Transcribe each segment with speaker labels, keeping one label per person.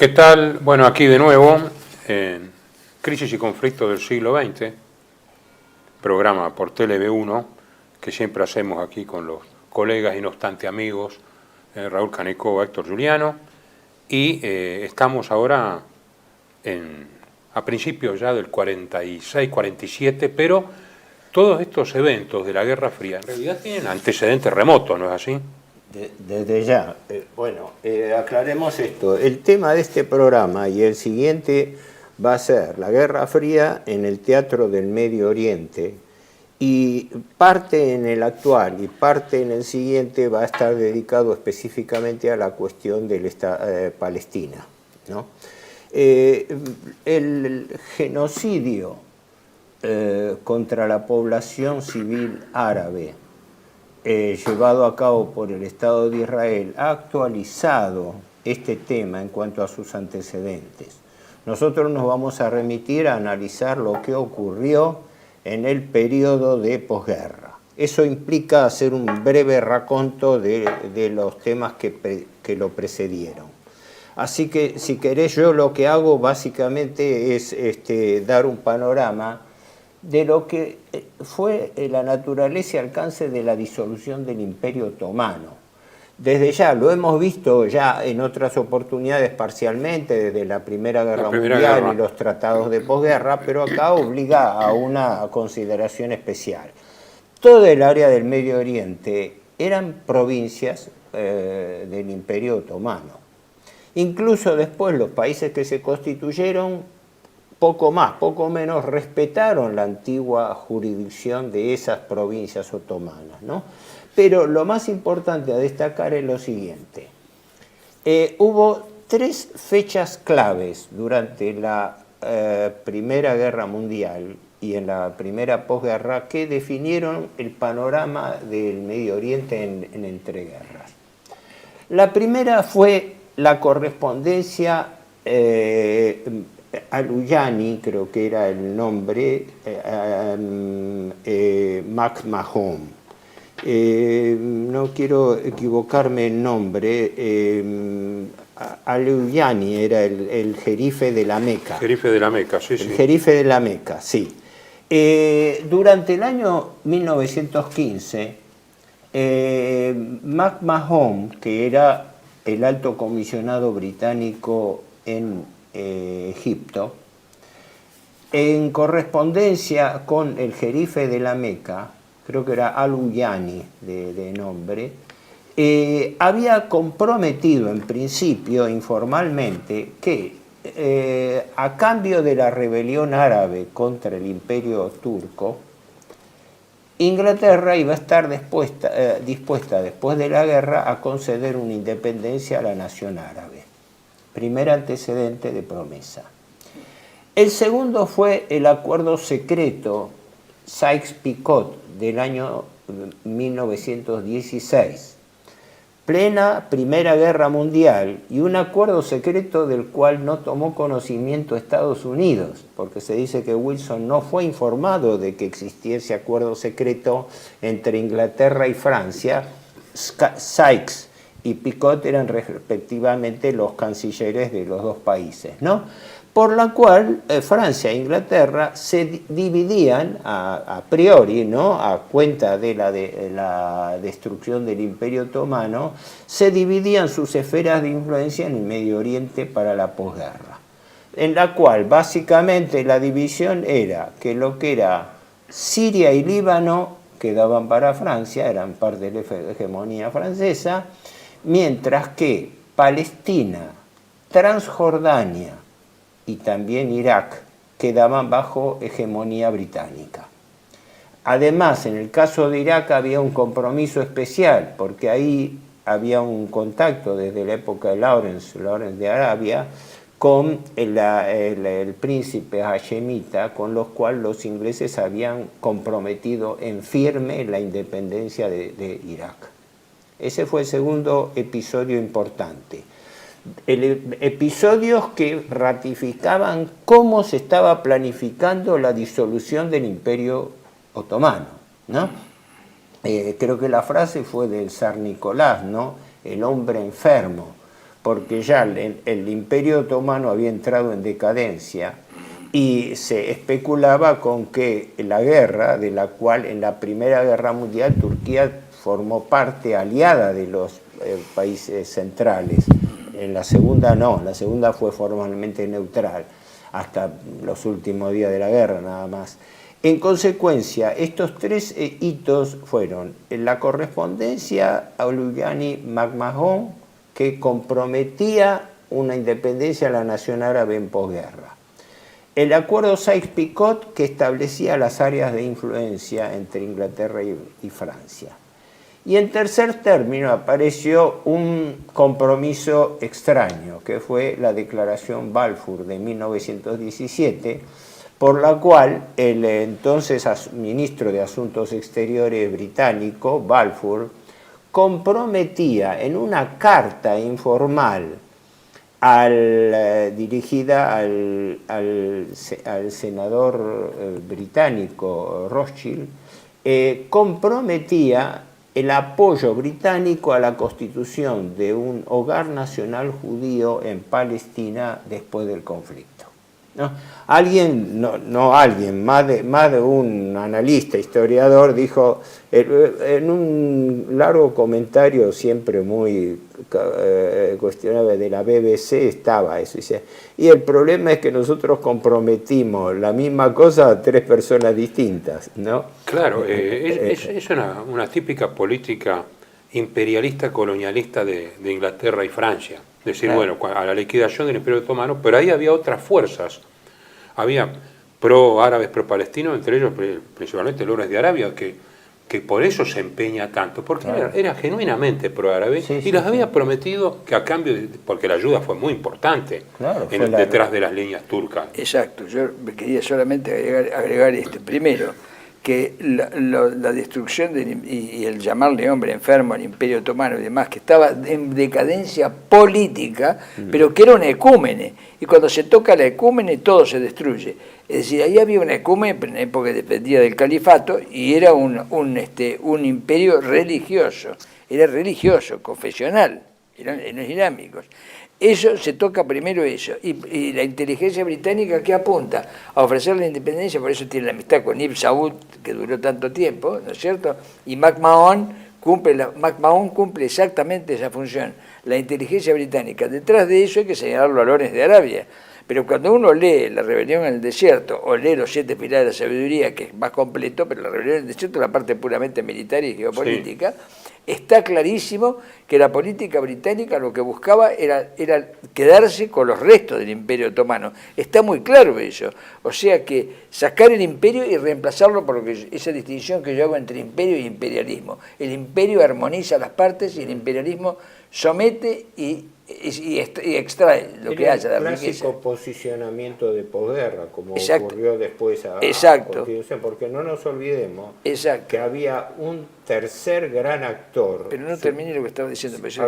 Speaker 1: ¿Qué tal? Bueno, aquí de nuevo, en Crisis y Conflictos del siglo XX, programa por TLV1, que siempre hacemos aquí con los colegas y no obstante amigos, Raúl Caneco, Héctor Juliano, y estamos ahora a principios ya del 46, 47, pero todos estos eventos de la Guerra Fría en realidad tienen antecedentes remotos, ¿no es así?
Speaker 2: Desde ya, aclaremos esto. El tema de este programa y el siguiente va a ser la Guerra Fría en el Teatro del Medio Oriente, y parte en el actual y parte en el siguiente va a estar dedicado específicamente a la cuestión de Palestina, ¿no? El genocidio contra la población civil árabe llevado a cabo por el Estado de Israel ha actualizado este tema en cuanto a sus antecedentes. Nosotros nos vamos a remitir a analizar lo que ocurrió en el periodo de posguerra. Eso implica hacer un breve raconto de los temas que lo precedieron. Así que, si querés, yo lo que hago básicamente es dar un panorama de lo que fue la naturaleza y alcance de la disolución del Imperio Otomano. Desde ya, lo hemos visto ya en otras oportunidades parcialmente, desde la Primera Guerra Mundial y los tratados de posguerra, pero acá obliga a una consideración especial. Todo el área del Medio Oriente eran provincias del Imperio Otomano. Incluso después los países que se constituyeron poco más, poco menos, respetaron la antigua jurisdicción de esas provincias otomanas, ¿no? Pero lo más importante a destacar es lo siguiente. Hubo tres fechas claves durante la Primera Guerra Mundial y en la primera posguerra que definieron el panorama del Medio Oriente en entreguerras. La primera fue la correspondencia Al-Uyani, creo que era el nombre, McMahon. No quiero equivocarme el nombre. Al-Uyani era el jerife de la Meca.
Speaker 1: Jerife de la Meca, sí, sí.
Speaker 2: El jerife de la Meca, sí. Durante el año 1915, McMahon, que era el alto comisionado británico en Egipto, en correspondencia con el jerife de la Meca, creo que era Al-Uyani de nombre, había comprometido en principio informalmente que a cambio de la rebelión árabe contra el Imperio turco, Inglaterra iba a estar dispuesta después de la guerra a conceder una independencia a la nación árabe. Primer antecedente de promesa. El segundo fue el acuerdo secreto Sykes-Picot del año 1916, plena Primera Guerra Mundial, y un acuerdo secreto del cual no tomó conocimiento Estados Unidos, porque se dice que Wilson no fue informado de que existía ese acuerdo secreto entre Inglaterra y Francia. Sykes y Picot eran respectivamente los cancilleres de los dos países, ¿no? Por la cual Francia e Inglaterra se dividían a priori, ¿no? A cuenta de la destrucción del Imperio Otomano, se dividían sus esferas de influencia en el Medio Oriente para la posguerra, en la cual básicamente la división era que lo que era Siria y Líbano quedaban para Francia, eran parte de la hegemonía francesa, mientras que Palestina, Transjordania y también Irak quedaban bajo hegemonía británica. Además, en el caso de Irak había un compromiso especial, porque ahí había un contacto desde la época de Lawrence de Arabia, con el príncipe hashemita, con los cuales los ingleses habían comprometido en firme la independencia de Irak. Ese fue el segundo episodio importante. Episodios que ratificaban cómo se estaba planificando la disolución del Imperio Otomano, ¿no? Creo que la frase fue del zar Nicolás, ¿no? El hombre enfermo, porque ya el Imperio Otomano había entrado en decadencia y se especulaba con que la guerra, de la cual en la Primera Guerra Mundial Turquía formó parte aliada de los países centrales, en la segunda no, en la segunda fue formalmente neutral, hasta los últimos días de la guerra nada más. En consecuencia, estos tres hitos fueron la correspondencia a Uluyaní-McMahon, que comprometía una independencia de la nación árabe en posguerra. El acuerdo Sykes-Picot, que establecía las áreas de influencia entre Inglaterra y Francia. Y en tercer término apareció un compromiso extraño, que fue la Declaración Balfour de 1917, por la cual el entonces ministro de Asuntos Exteriores británico, Balfour, comprometía en una carta informal dirigida al senador británico Rothschild, comprometía el apoyo británico a la constitución de un hogar nacional judío en Palestina después del conflicto. ¿No? Más de un analista, historiador, dijo en un largo comentario siempre muy cuestionable de la BBC, estaba eso, dice, y el problema es que nosotros comprometimos la misma cosa a tres personas distintas, ¿no?
Speaker 1: Claro, es una típica política imperialista colonialista de Inglaterra y Francia. Decir, claro, bueno, a la liquidación del Imperio Otomano, pero ahí había otras fuerzas. Había pro-árabes, pro-palestinos, entre ellos principalmente Lawrence de Arabia, que por eso se empeña tanto, porque claro, era genuinamente pro-árabe, sí, y les había prometido que a cambio, porque la ayuda fue muy importante, claro, detrás de las líneas turcas.
Speaker 3: Exacto, yo quería solamente agregar esto. Primero, que la destrucción y el llamarle hombre enfermo al Imperio Otomano y demás, que estaba en decadencia política, pero que era una ecúmene, y cuando se toca la ecúmene todo se destruye. Es decir, ahí había una ecúmene en época que dependía del califato y era un imperio religioso, era religioso, confesional, eran islámicos. Eso se toca primero eso, y la inteligencia británica que apunta a ofrecer la independencia, por eso tiene la amistad con Ibn Saud, que duró tanto tiempo, ¿no es cierto? Y McMahon cumple exactamente esa función, la inteligencia británica. Detrás de eso hay que señalarlo a Lawrence de Arabia, pero cuando uno lee La rebelión en el desierto, o lee Los 7 pilares de la sabiduría, que es más completo, pero La rebelión en el desierto es la parte puramente militar y geopolítica, sí, está clarísimo que la política británica lo que buscaba era quedarse con los restos del Imperio Otomano. Está muy claro eso. O sea que sacar el imperio y reemplazarlo por esa distinción que yo hago entre imperio e imperialismo. El imperio armoniza las partes y el imperialismo somete y extrae lo que haya de riqueza.
Speaker 2: El clásico posicionamiento de posguerra, como
Speaker 3: exacto,
Speaker 2: ocurrió después a Constitución, porque no nos olvidemos
Speaker 3: exacto,
Speaker 2: que había un tercer gran actor.
Speaker 3: Pero no termine lo que estaba diciendo, pero yo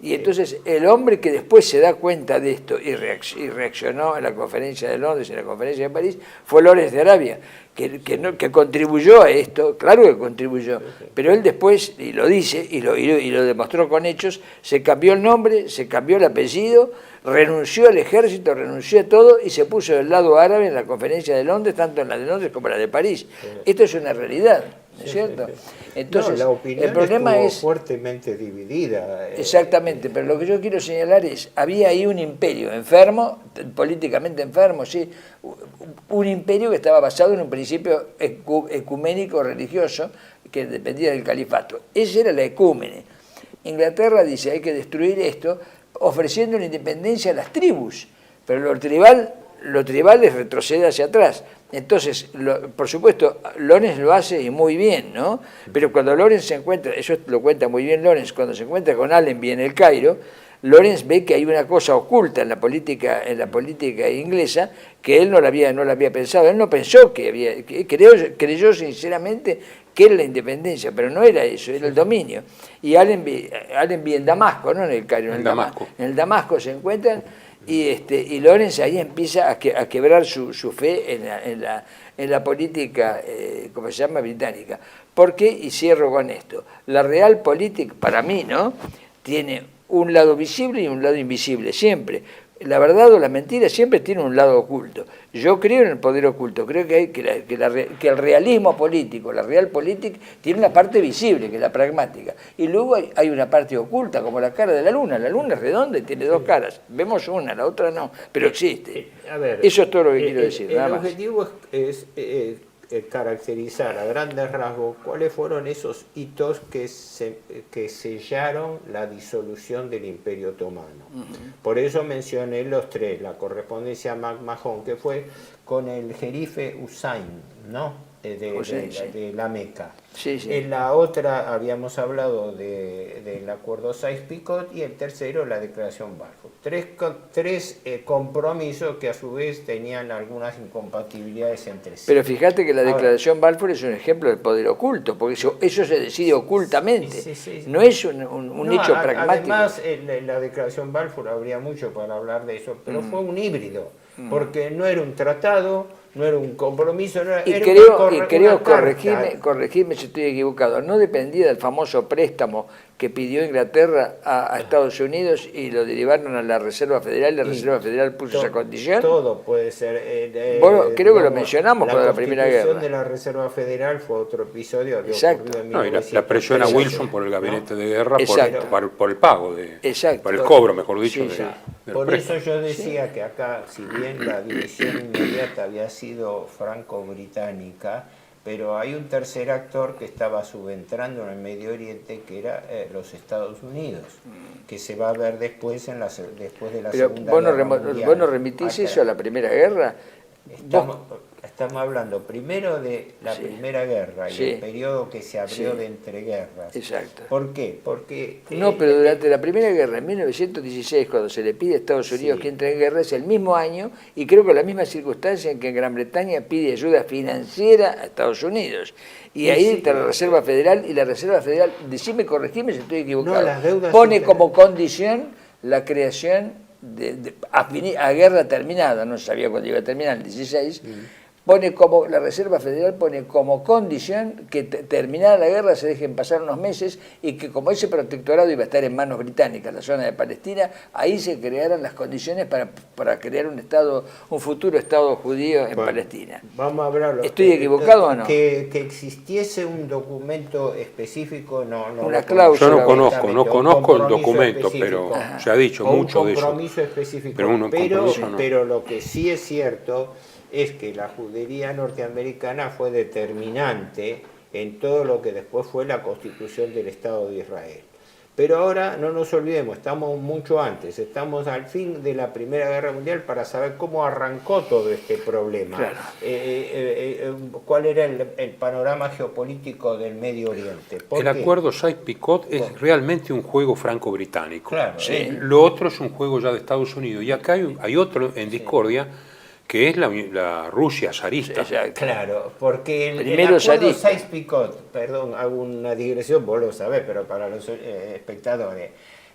Speaker 3: y entonces el hombre que después se da cuenta de esto y reaccionó en la conferencia de Londres y en la conferencia de París fue Lawrence de Arabia, que contribuyó a esto, claro que contribuyó, pero él después, y lo dice, y lo demostró con hechos, se cambió el nombre, se cambió el apellido, renunció al ejército, renunció a todo y se puso del lado árabe en la conferencia de Londres, tanto en la de Londres como en la de París. Esto es una realidad, ¿no es cierto? Entonces,
Speaker 2: la opinión
Speaker 3: el problema es
Speaker 2: fuertemente dividida.
Speaker 3: Exactamente, pero lo que yo quiero señalar es, había ahí un imperio enfermo, políticamente enfermo, sí, un imperio que estaba basado en un principio ecuménico religioso que dependía del califato. Esa era la ecúmene. Inglaterra dice, hay que destruir esto, ofreciendo la independencia a las tribus, pero lo tribal les retrocede hacia atrás. Entonces, por supuesto, Lawrence lo hace y muy bien, ¿no? Pero cuando Lawrence se encuentra, eso lo cuenta muy bien Lawrence, cuando se encuentra con Allenby en el Cairo, Lawrence ve que hay una cosa oculta en la política inglesa que él no la había pensado. Él no pensó creyó sinceramente que era la independencia, pero no era eso, era el dominio. Y Allenby en Damasco, no en el Cairo, en el Damasco se encuentran y Lawrence ahí empieza a quebrar su fe en la política, ¿cómo se llama?, británica. ¿Por qué? Y cierro con esto. La realpolitik, para mí, ¿no?, tiene un lado visible y un lado invisible, siempre. La verdad o la mentira siempre tiene un lado oculto. Yo creo en el poder oculto, creo que el realismo político, la realpolitik, tiene una parte visible, que es la pragmática. Y luego hay una parte oculta, como la cara de la luna. La luna es redonda y tiene dos caras. Vemos una, la otra no, pero existe.
Speaker 2: A ver,
Speaker 3: eso es todo lo que quiero decir, nada
Speaker 2: el
Speaker 3: más.
Speaker 2: objetivo es caracterizar a grandes rasgos cuáles fueron esos hitos que sellaron la disolución del Imperio Otomano. Por eso mencioné los tres, la correspondencia a McMahon, que fue con el jerife Hussein, ¿no? de la Meca.
Speaker 3: Sí, sí.
Speaker 2: En la otra habíamos hablado del acuerdo Sykes-Picot y el tercero la declaración Balfour. Tres compromisos que a su vez tenían algunas incompatibilidades entre sí.
Speaker 3: Pero fíjate que la declaración Balfour es un ejemplo del poder oculto, porque eso se decide ocultamente,
Speaker 2: sí.
Speaker 3: no es un hecho pragmático.
Speaker 2: Además, la declaración Balfour habría mucho para hablar de eso, pero fue un híbrido, porque no era un tratado, no era un compromiso, no era,
Speaker 3: y
Speaker 2: era
Speaker 3: creo corregirme si estoy equivocado, no dependía del famoso préstamo que pidió Inglaterra a Estados Unidos y lo derivaron a la Reserva Federal, y la Reserva Federal puso esa condición.
Speaker 2: Todo puede ser.
Speaker 3: Bueno, creo que lo mencionamos con la Primera Guerra.
Speaker 2: La constitución de la Reserva Federal fue otro episodio.
Speaker 3: Exacto.
Speaker 1: La presión a Wilson por el gabinete de guerra, por el pago, por el cobro, mejor dicho.
Speaker 2: Por eso yo decía que acá, si bien la división inmediata había sido franco-británica, pero hay un tercer actor que estaba subentrando en el Medio Oriente, que era los Estados Unidos, que se va a ver después de la Segunda Guerra Mundial.
Speaker 3: ¿Vos no remitís eso a la Primera Guerra?
Speaker 2: Estamos hablando primero de la Primera Guerra y el periodo que se abrió de entreguerras.
Speaker 3: Exacto.
Speaker 2: ¿Por qué? Porque...
Speaker 3: pero durante la Primera Guerra, en 1916, cuando se le pide a Estados Unidos que entre en guerra, es el mismo año, y creo que la misma circunstancia en que Gran Bretaña pide ayuda financiera a Estados Unidos. Y ahí está la Reserva Federal, y la Reserva Federal, corregime si estoy equivocado,
Speaker 2: las deudas
Speaker 3: pone como condición la creación a guerra terminada, no sabía cuándo iba a terminar, el 16, la Reserva Federal pone como condición que terminada la guerra se dejen pasar unos meses y que como ese protectorado iba a estar en manos británicas, la zona de Palestina, ahí se crearan las condiciones para crear un futuro Estado judío en Palestina.
Speaker 2: Vamos a hablarlo.
Speaker 3: ¿Estoy equivocado o no?
Speaker 2: Que existiese un documento específico,
Speaker 3: una cláusula.
Speaker 1: Yo no conozco el documento, pero se ha dicho mucho de eso.
Speaker 2: Un compromiso específico.
Speaker 1: Pero
Speaker 2: lo que sí es cierto es que la judería norteamericana fue determinante en todo lo que después fue la constitución del Estado de Israel. Pero ahora no nos olvidemos, estamos mucho antes, estamos al fin de la Primera Guerra Mundial para saber cómo arrancó todo este problema.
Speaker 3: Claro.
Speaker 2: ¿Cuál era el panorama geopolítico del Medio Oriente?
Speaker 1: El acuerdo Sykes-Picot es realmente un juego franco-británico.
Speaker 2: Claro,
Speaker 1: Lo otro es un juego ya de Estados Unidos. Y acá hay otro en discordia, que es la Rusia zarista.
Speaker 2: Claro, porque el acuerdo Sykes-Picot, perdón, hago una digresión, vos lo sabés, pero para los espectadores,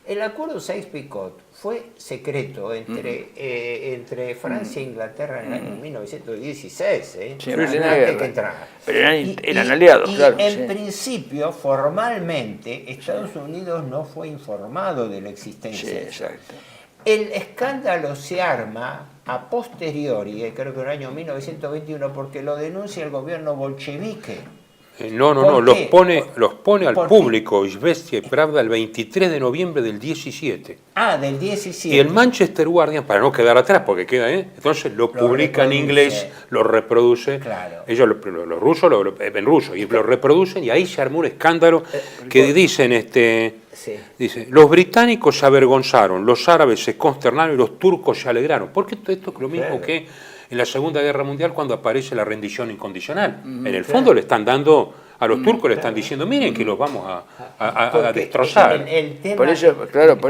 Speaker 2: el acuerdo Sykes-Picot fue secreto entre Francia e Inglaterra en el año 1916,
Speaker 3: antes
Speaker 2: que entrara.
Speaker 3: Pero eran aliados, claro.
Speaker 2: En principio, formalmente, Estados Unidos no fue informado de la existencia.
Speaker 3: Sí, exacto.
Speaker 2: El escándalo se arma a posteriori, creo que en el año 1921, porque lo denuncia el gobierno bolchevique.
Speaker 1: Los pone al público, Izvestia y Pravda, el 23 de noviembre del 17.
Speaker 2: Del 17.
Speaker 1: Y el Manchester Guardian, para no quedar atrás, porque queda, entonces lo publica en inglés, lo reproduce.
Speaker 2: Claro.
Speaker 1: Ellos, los rusos, en ruso, y lo reproducen, y ahí se armó un escándalo que dicen, dice, los británicos se avergonzaron, los árabes se consternaron y los turcos se alegraron. Porque esto es lo mismo que en la Segunda Guerra Mundial cuando aparece la rendición incondicional. En el fondo le están dando a los turcos, le están diciendo, miren que los vamos a destrozar.
Speaker 3: Por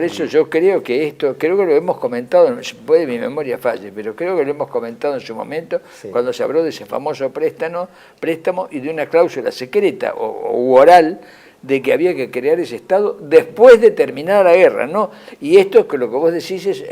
Speaker 3: eso yo creo que lo hemos comentado, puede mi memoria falle, pero creo que lo hemos comentado en su momento, cuando se habló de ese famoso préstamo y de una cláusula secreta o oral, de que había que crear ese Estado después de terminar la guerra, ¿no? Y esto es que lo que vos decís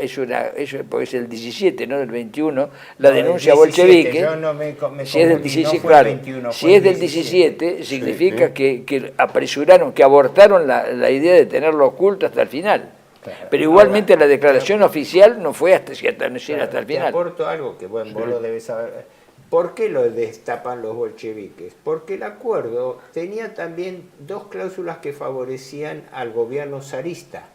Speaker 3: porque es el 17, no del 21, la denuncia bolchevique.
Speaker 2: Yo no me
Speaker 3: si es del 17,
Speaker 2: no
Speaker 3: claro.
Speaker 2: 21,
Speaker 3: Si es del 17, significa que apresuraron, que abortaron la idea de tenerlo oculto hasta el final.
Speaker 2: Claro.
Speaker 3: Pero igualmente la declaración oficial no fue hasta el final.
Speaker 2: Te aporto algo que vos lo debes saber. ¿Por qué lo destapan los bolcheviques? Porque el acuerdo tenía también dos cláusulas que favorecían al gobierno zarista.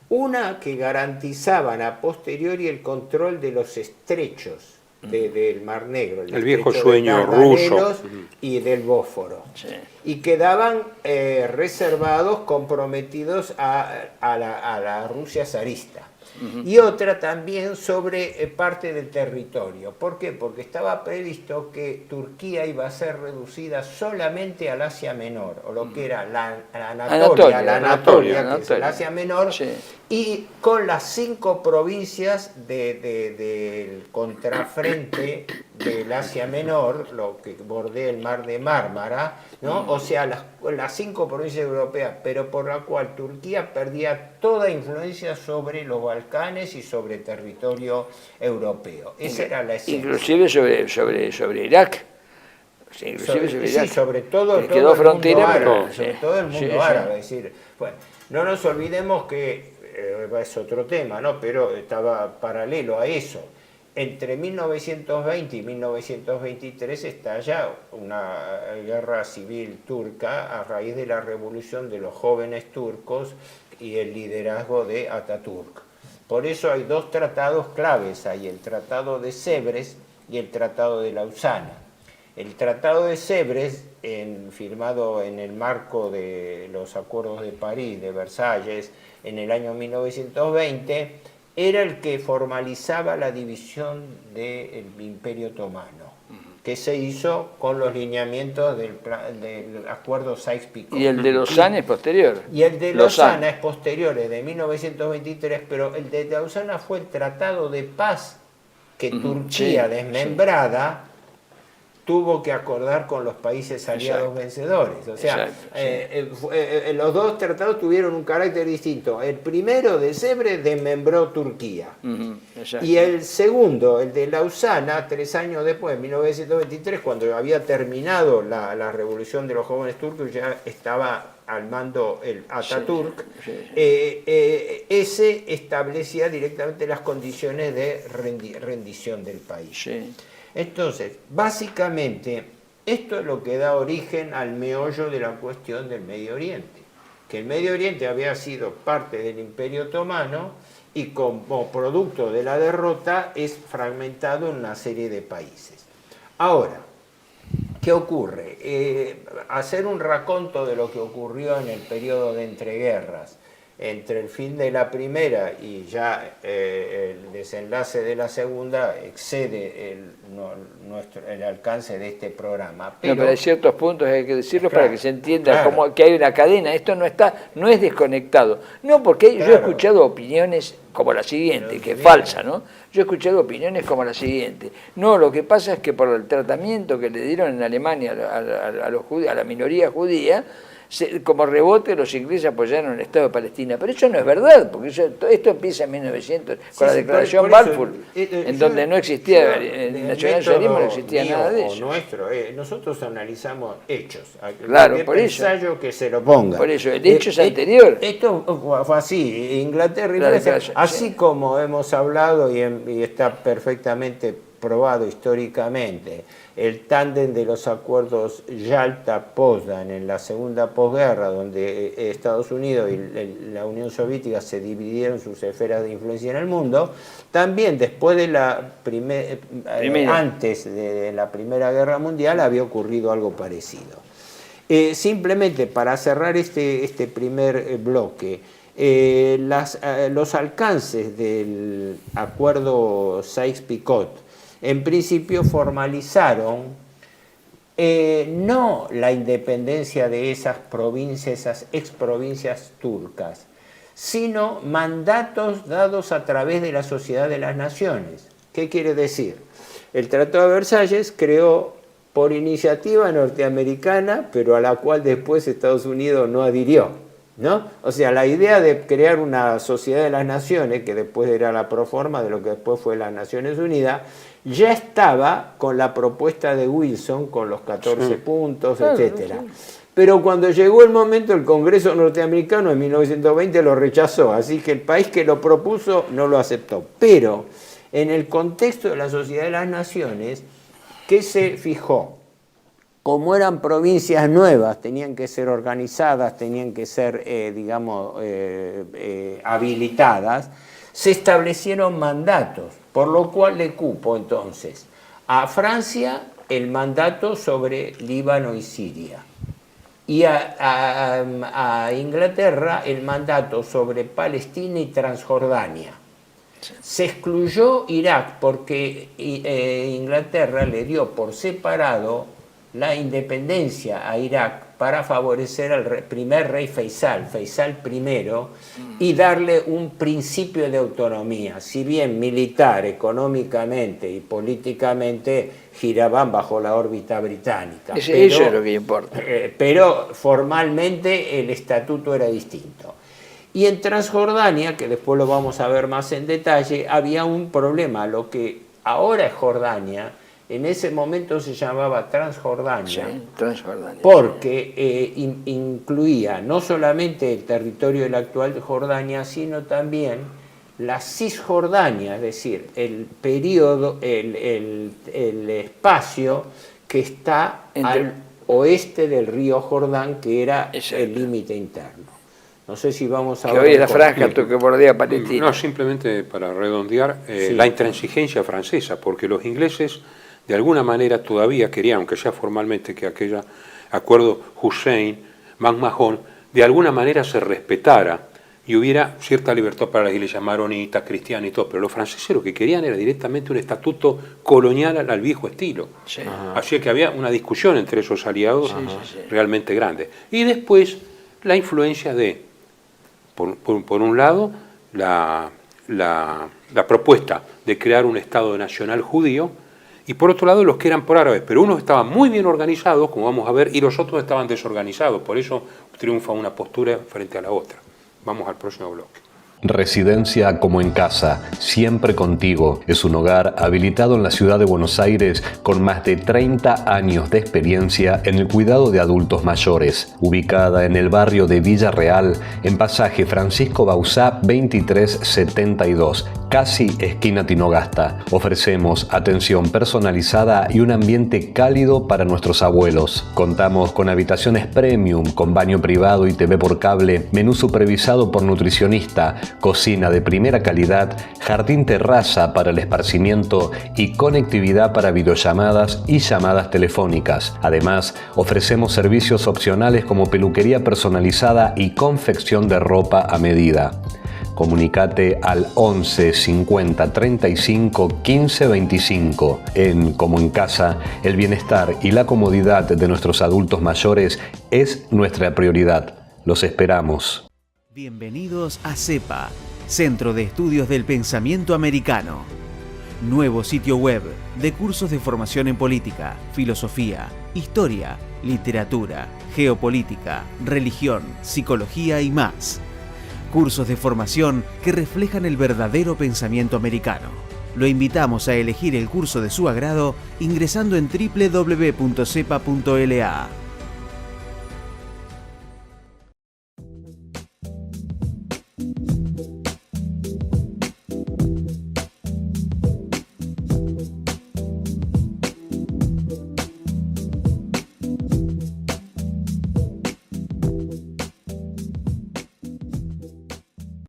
Speaker 2: Una que garantizaban a posteriori el control de los estrechos del Mar Negro,
Speaker 1: el viejo
Speaker 2: estrecho
Speaker 1: sueño
Speaker 2: de Dardanelos
Speaker 1: ruso
Speaker 2: y del Bósforo,
Speaker 3: Sí.
Speaker 2: y quedaban reservados, comprometidos a la Rusia zarista. Y otra también sobre parte del territorio. ¿Por qué? Porque estaba previsto que Turquía iba a ser reducida solamente al Asia Menor, o lo que era la Anatolia, que es el Asia Menor,
Speaker 3: Sí.
Speaker 2: y con las 5 provincias del contrafrente del Asia Menor, lo que bordea el mar de Mármara, ¿no? O sea, las 5 provincias europeas, pero por la cual Turquía perdía toda influencia sobre los Balcanes y sobre territorio europeo. Esa era la esencia.
Speaker 3: Inclusive sobre Irak. Sí, inclusive sobre Irak.
Speaker 2: Sí, sobre todo,
Speaker 3: quedó
Speaker 2: el
Speaker 3: frontera,
Speaker 2: mundo
Speaker 3: pero
Speaker 2: árabe, sobre todo el mundo árabe. Es decir, bueno, no nos olvidemos que es otro tema, ¿no? Pero estaba paralelo a eso. Entre 1920 y 1923 estalla una guerra civil turca a raíz de la revolución de los jóvenes turcos y el liderazgo de Atatürk. Por eso hay dos tratados claves, hay el Tratado de Sèvres y el Tratado de Lausana. El Tratado de Sèvres, firmado en el marco de los Acuerdos de París, de Versalles, en el año 1920, era el que formalizaba la división del Imperio Otomano, que se hizo con los lineamientos del Acuerdo Sykes-Picot.
Speaker 3: Y el de Lausana es posterior.
Speaker 2: Y el de Lausana es posterior, es de 1923, pero el de Lausana fue el tratado de paz que Turquía, desmembrada, tuvo que acordar con los países aliados vencedores. O sea, los dos tratados tuvieron un carácter distinto. El primero de Sèvres desmembró Turquía. Y el segundo, el de Lausana, 3 años después, en 1923, cuando había terminado la revolución de los jóvenes turcos, ya estaba al mando el Atatürk, ese establecía directamente las condiciones de rendición del país.
Speaker 3: Sí.
Speaker 2: Entonces, básicamente, esto es lo que da origen al meollo de la cuestión del Medio Oriente. Que el Medio Oriente había sido parte del Imperio Otomano y como producto de la derrota es fragmentado en una serie de países. Ahora, ¿qué ocurre? Hacer un raconto de lo que ocurrió en el periodo de entreguerras, entre el fin de la primera y ya el desenlace de la segunda, excede el alcance de este programa.
Speaker 3: Pero hay ciertos puntos que hay que decirlos para que se entienda
Speaker 2: claro,
Speaker 3: que hay una cadena. Esto no es desconectado. No, porque yo he escuchado opiniones como la siguiente, que es falsa, ¿no? Yo he escuchado opiniones como la siguiente. No, lo que pasa es que por el tratamiento que le dieron en Alemania a los judíos, a la minoría judía, como rebote los ingleses apoyaron el Estado de Palestina, pero eso no es verdad, porque esto empieza en 1900 con la declaración Balfour, en donde no existía el nacionalsocialismo, no existía nada de eso.
Speaker 2: Nosotros analizamos hechos,
Speaker 3: claro, por eso
Speaker 2: ensayo que se lo ponga.
Speaker 3: Por eso, el hecho es anterior.
Speaker 2: Esto fue así, Inglaterra y Francia, así como hemos hablado y está perfectamente probado históricamente, el tándem de los acuerdos Yalta-Potsdam en la segunda posguerra, donde Estados Unidos y la Unión Soviética se dividieron sus esferas de influencia en el mundo, también después de antes de la Primera Guerra Mundial había ocurrido algo parecido. Simplemente para cerrar este primer bloque, los alcances del acuerdo Sykes-Picot en principio formalizaron no la independencia de esas provincias, esas exprovincias turcas, sino mandatos dados a través de la Sociedad de las Naciones. ¿Qué quiere decir? El Tratado de Versalles creó por iniciativa norteamericana, pero a la cual después Estados Unidos no adhirió, ¿no? O sea, la idea de crear una Sociedad de las Naciones, que después era la proforma de lo que después fue las Naciones Unidas, ya estaba con la propuesta de Wilson, con los 14 puntos, etcétera. Pero cuando llegó el momento, el Congreso norteamericano en 1920 lo rechazó, así que el país que lo propuso no lo aceptó. Pero en el contexto de la Sociedad de las Naciones, ¿qué se fijó? Como eran provincias nuevas, tenían que ser organizadas, tenían que ser, habilitadas, se establecieron mandatos, por lo cual le cupo entonces a Francia el mandato sobre Líbano y Siria, y a Inglaterra el mandato sobre Palestina y Transjordania. Se excluyó Irak porque Inglaterra le dio por separado la independencia a Irak para favorecer al primer rey Faisal I, y darle un principio de autonomía. Si bien militar, económicamente y políticamente giraban bajo la órbita británica.
Speaker 3: Eso es lo que importa.
Speaker 2: Pero formalmente el estatuto era distinto. Y en Transjordania, que después lo vamos a ver más en detalle, había un problema. Lo que ahora es Jordania, en ese momento se llamaba Transjordania,
Speaker 3: Sí, Transjordania,
Speaker 2: porque incluía no solamente el territorio de la actual Jordania, sino también la Cisjordania, es decir, el periodo, el espacio que está al oeste del río Jordán, que era el límite interno. No sé si vamos a
Speaker 3: ver. Que hoy es la franja que bordea Palestina.
Speaker 1: No, simplemente para redondear, la intransigencia francesa, porque los ingleses de alguna manera todavía querían, aunque sea formalmente, que aquel acuerdo Hussein-McMahon de alguna manera se respetara y hubiera cierta libertad para la iglesia maronita, cristiana y todo, pero los franceses lo que querían era directamente un estatuto colonial al viejo estilo. Sí. Así que había una discusión entre esos aliados realmente grande. Y después la influencia de, por un lado, la propuesta de crear un Estado nacional judío, y por otro lado los que eran árabes, pero unos estaban muy bien organizados, como vamos a ver, y los otros estaban desorganizados, por eso triunfa una postura frente a la otra. Vamos al próximo bloque.
Speaker 4: Residencia como en casa, siempre contigo. Es un hogar habilitado en la ciudad de Buenos Aires con más de 30 años de experiencia en el cuidado de adultos mayores. Ubicada en el barrio de Villa Real, en pasaje Francisco Bauzá 2372, casi esquina Tinogasta. Ofrecemos atención personalizada y un ambiente cálido para nuestros abuelos. Contamos con habitaciones premium, con baño privado y TV por cable, menú supervisado por nutricionista, cocina de primera calidad, jardín terraza para el esparcimiento y conectividad para videollamadas y llamadas telefónicas. Además, ofrecemos servicios opcionales como peluquería personalizada y confección de ropa a medida. Comunicate al 11 50 35 15 25. En Como en Casa, el bienestar y la comodidad de nuestros adultos mayores es nuestra prioridad. Los esperamos.
Speaker 5: Bienvenidos a CEPA, Centro de Estudios del Pensamiento Americano. Nuevo sitio web de cursos de formación en política, filosofía, historia, literatura, geopolítica, religión, psicología y más. Cursos de formación que reflejan el verdadero pensamiento americano. Lo invitamos a elegir el curso de su agrado ingresando en www.cepa.la.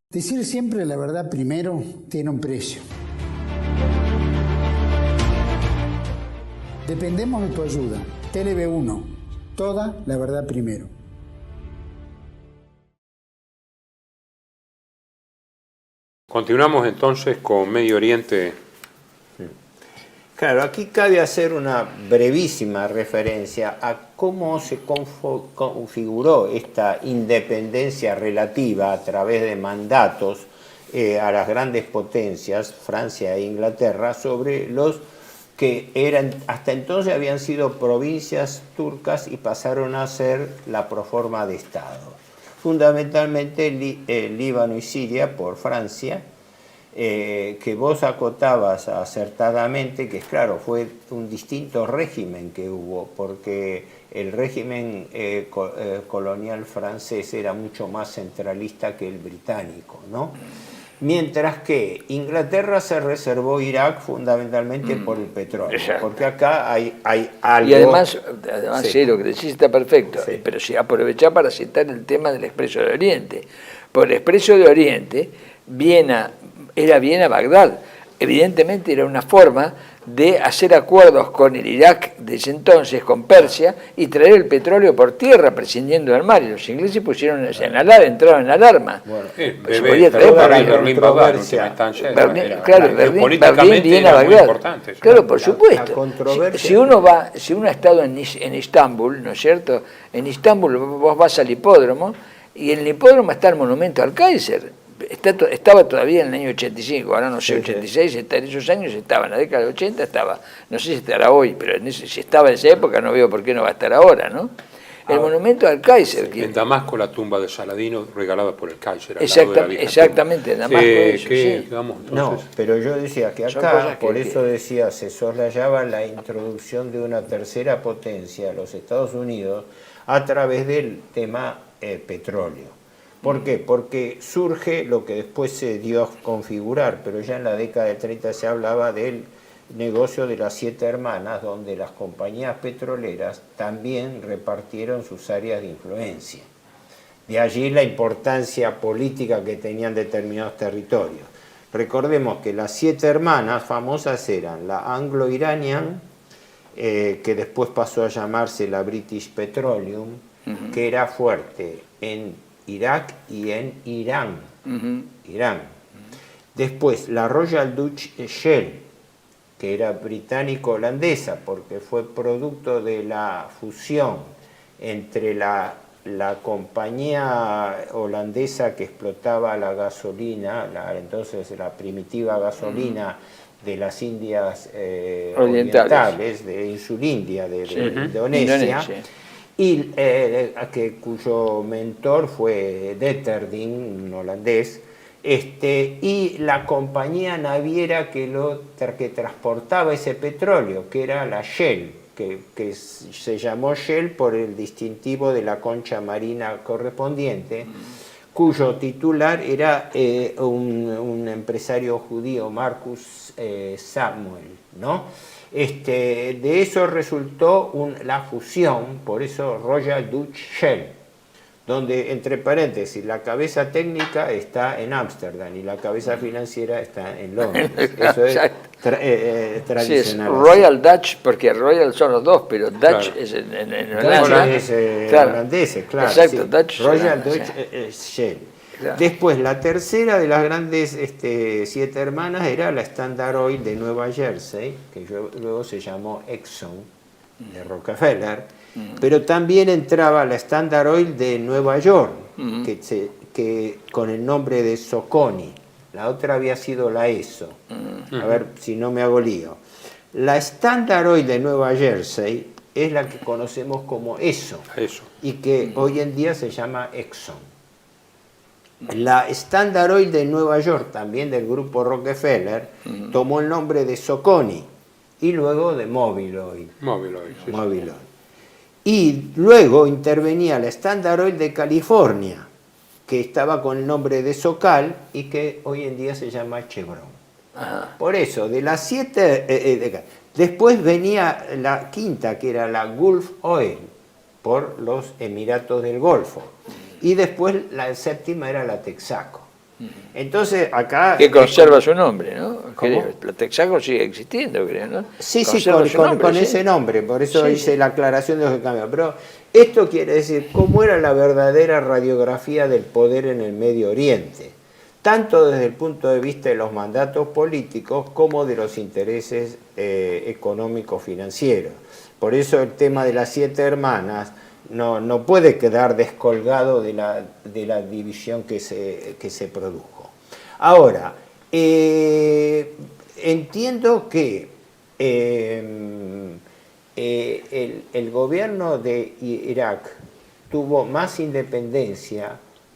Speaker 6: Decir siempre la verdad primero tiene un precio. Dependemos de tu ayuda. TLB1, toda la verdad primero.
Speaker 1: Continuamos entonces con Medio Oriente.
Speaker 2: Claro, aquí cabe hacer una brevísima referencia a cómo se configuró esta independencia relativa a través de mandatos a las grandes potencias, Francia e Inglaterra, sobre los que eran hasta entonces habían sido provincias turcas y pasaron a ser la proforma de Estado. Fundamentalmente Líbano y Siria por Francia, que vos acotabas acertadamente, que claro, fue un distinto régimen que hubo, porque el régimen colonial francés era mucho más centralista que el británico, ¿no? Mientras que Inglaterra se reservó Irak fundamentalmente por el petróleo,
Speaker 3: Exacto.
Speaker 2: porque acá hay algo...
Speaker 3: Y además
Speaker 2: Sí.
Speaker 3: sí, lo que decís está perfecto,
Speaker 2: Sí.
Speaker 3: pero si aprovechar para citar el tema del Expreso de Oriente. Por el Expreso de Oriente, era Viena-Bagdad. Evidentemente era una forma de hacer acuerdos con el Irak de ese entonces, con Persia, y traer el petróleo por tierra, prescindiendo del mar. Y los ingleses pusieron entraron en alarma.
Speaker 2: Bueno,
Speaker 3: Se podía traer por ahí.
Speaker 2: controversia.
Speaker 3: Berlín, Viena, Bagdad. Claro, por supuesto.
Speaker 2: La controversia.
Speaker 3: Si uno ha estado en Istambul, ¿no es cierto? En Istambul vos vas al hipódromo y en el hipódromo está el monumento al Kaiser. Estaba todavía en el año 85, ahora no sé,
Speaker 2: Sí,
Speaker 3: 86, en esos años estaba, en la década del 80 estaba, no sé si estará hoy, pero si estaba en esa época no veo por qué no va a estar ahora, ¿no? El monumento al Kaiser.
Speaker 1: En Damasco la tumba de Saladino regalada por el Kaiser. Al lado de la Virgen.
Speaker 3: Exactamente, en Damasco eso, sí.
Speaker 1: Digamos,
Speaker 2: No,
Speaker 1: entonces,
Speaker 2: pero yo decía que
Speaker 3: Son
Speaker 2: acá,
Speaker 3: cosas que-
Speaker 2: por eso decía, se soslayaba la introducción de una tercera potencia, los Estados Unidos, a través del tema petróleo. ¿Por qué? Porque surge lo que después se dio a configurar, pero ya en la década de 30 se hablaba del negocio de las 7 hermanas, donde las compañías petroleras también repartieron sus áreas de influencia. De allí la importancia política que tenían determinados territorios. Recordemos que las 7 hermanas famosas eran la Anglo-Iranian, que después pasó a llamarse la British Petroleum, que era fuerte en Irak y en Irán. Irán. Después la Royal Dutch Shell, que era británico-holandesa, porque fue producto de la fusión entre la compañía holandesa que explotaba la gasolina, entonces la primitiva gasolina de las Indias orientales, de Insulindia, de Indonesia, y cuyo mentor fue Deterding, un holandés, y la compañía naviera que transportaba ese petróleo, que era la Shell, que se llamó Shell por el distintivo de la concha marina correspondiente, cuyo titular era un empresario judío, Marcus Samuel, ¿no? De eso resultó la fusión, por eso Royal Dutch Shell, donde, entre paréntesis, la cabeza técnica está en Ámsterdam y la cabeza financiera está en Londres. Eso es tradicional.
Speaker 3: Sí, es Royal Dutch, porque Royal son los dos, pero Dutch
Speaker 1: Claro.
Speaker 3: es en
Speaker 2: Dutch
Speaker 3: Holanda.
Speaker 2: es
Speaker 3: Claro.
Speaker 2: holandés, claro.
Speaker 3: Exacto,
Speaker 2: sí.
Speaker 3: Dutch,
Speaker 2: Royal
Speaker 3: sí.
Speaker 2: Dutch Shell.
Speaker 3: Claro.
Speaker 2: Después, la tercera de las grandes 7 hermanas era la Standard Oil de Nueva Jersey, que luego se llamó Exxon, de Rockefeller, pero también entraba la Standard Oil de Nueva York, que con el nombre de Soconi. La otra había sido la ESO. A ver si no me hago lío. La Standard Oil de Nueva Jersey es la que conocemos como ESO,
Speaker 1: eso.
Speaker 2: y que hoy en día se llama Exxon. La Standard Oil de Nueva York, también del grupo Rockefeller, tomó el nombre de Soconi y luego de Mobil Oil.
Speaker 1: Móvil hoy. Sí.
Speaker 2: Mobil Oil. Y luego intervenía la Standard Oil de California, que estaba con el nombre de Socal y que hoy en día se llama Chevron. Por eso, de las 7... después venía la quinta, que era la Gulf Oil, por los Emiratos del Golfo. Y después la séptima era la Texaco. Entonces, acá...
Speaker 3: Que conserva su nombre, ¿no?
Speaker 2: ¿Cómo?
Speaker 3: Creo. La Texaco sigue existiendo, creo, ¿no?
Speaker 2: Sí,
Speaker 3: Conserva
Speaker 2: sí,
Speaker 3: su nombre,
Speaker 2: con
Speaker 3: sí.
Speaker 2: ese nombre, por eso
Speaker 3: Sí,
Speaker 2: hice
Speaker 3: sí.
Speaker 2: la aclaración de los que cambian. Pero esto quiere decir cómo era la verdadera radiografía del poder en el Medio Oriente, tanto desde el punto de vista de los mandatos políticos como de los intereses económicos financieros. Por eso el tema de las 7 hermanas no puede quedar descolgado de la división que se produjo. Ahora, entiendo que el gobierno de Irak tuvo más independencia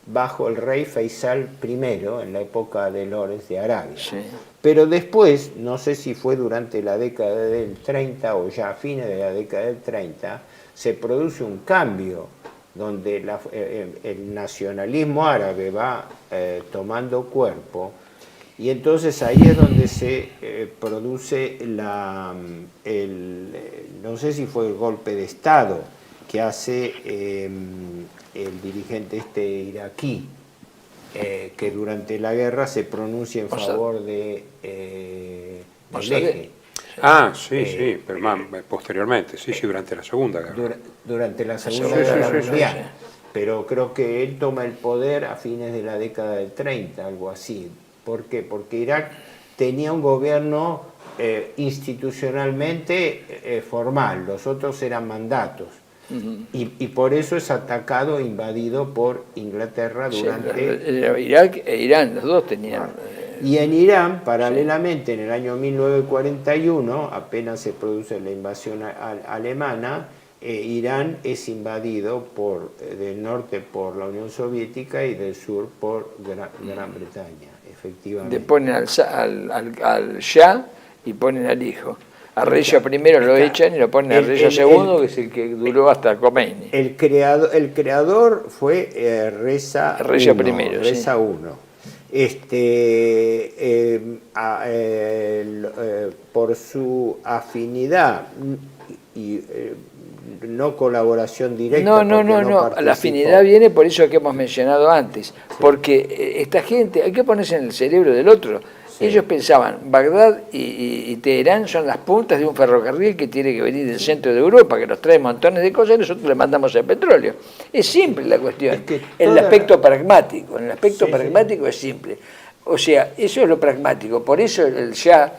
Speaker 2: bajo el rey Faisal I en la época de Lawrence de Arabia.
Speaker 3: Sí.
Speaker 2: Pero después, no sé si fue durante la década del 30 o ya a fines de la década del 30, se produce un cambio donde el nacionalismo árabe va tomando cuerpo, y entonces ahí es donde se produce no sé si fue el golpe de Estado que hace el dirigente iraquí, que durante la guerra se pronuncia en favor del eje.
Speaker 1: Ah, sí, pero más posteriormente, sí, durante la Segunda Guerra.
Speaker 2: Durante la Segunda Guerra Mundial. Pero creo que él toma el poder a fines de la década del 30, algo así. ¿Por qué? Porque Irak tenía un gobierno institucionalmente formal, los otros eran mandatos. Y por eso es atacado e invadido por Inglaterra durante...
Speaker 3: Irak e Irán, los dos tenían...
Speaker 2: Y en Irán, paralelamente, en el año 1941, apenas se produce la invasión alemana, Irán es invadido del norte por la Unión Soviética y del sur por Gran Bretaña, efectivamente.
Speaker 3: Le ponen al Shah y ponen al hijo. A Reza primero lo echan y lo ponen a Reza segundo, que es el que duró hasta Khomeini.
Speaker 2: El creador fue Reza
Speaker 3: primero.
Speaker 2: Reza I. Por su afinidad y no colaboración directa.
Speaker 3: No. La afinidad viene por eso que hemos mencionado antes. Sí. Porque esta gente, hay que ponerse en el cerebro del otro. Sí. Ellos pensaban, Bagdad y Teherán son las puntas de un ferrocarril que tiene que venir del centro de Europa, que nos trae montones de cosas y nosotros le mandamos el petróleo. Es simple la cuestión. El aspecto pragmático. En el aspecto pragmático es simple. O sea, eso es lo pragmático. Por eso el Shah,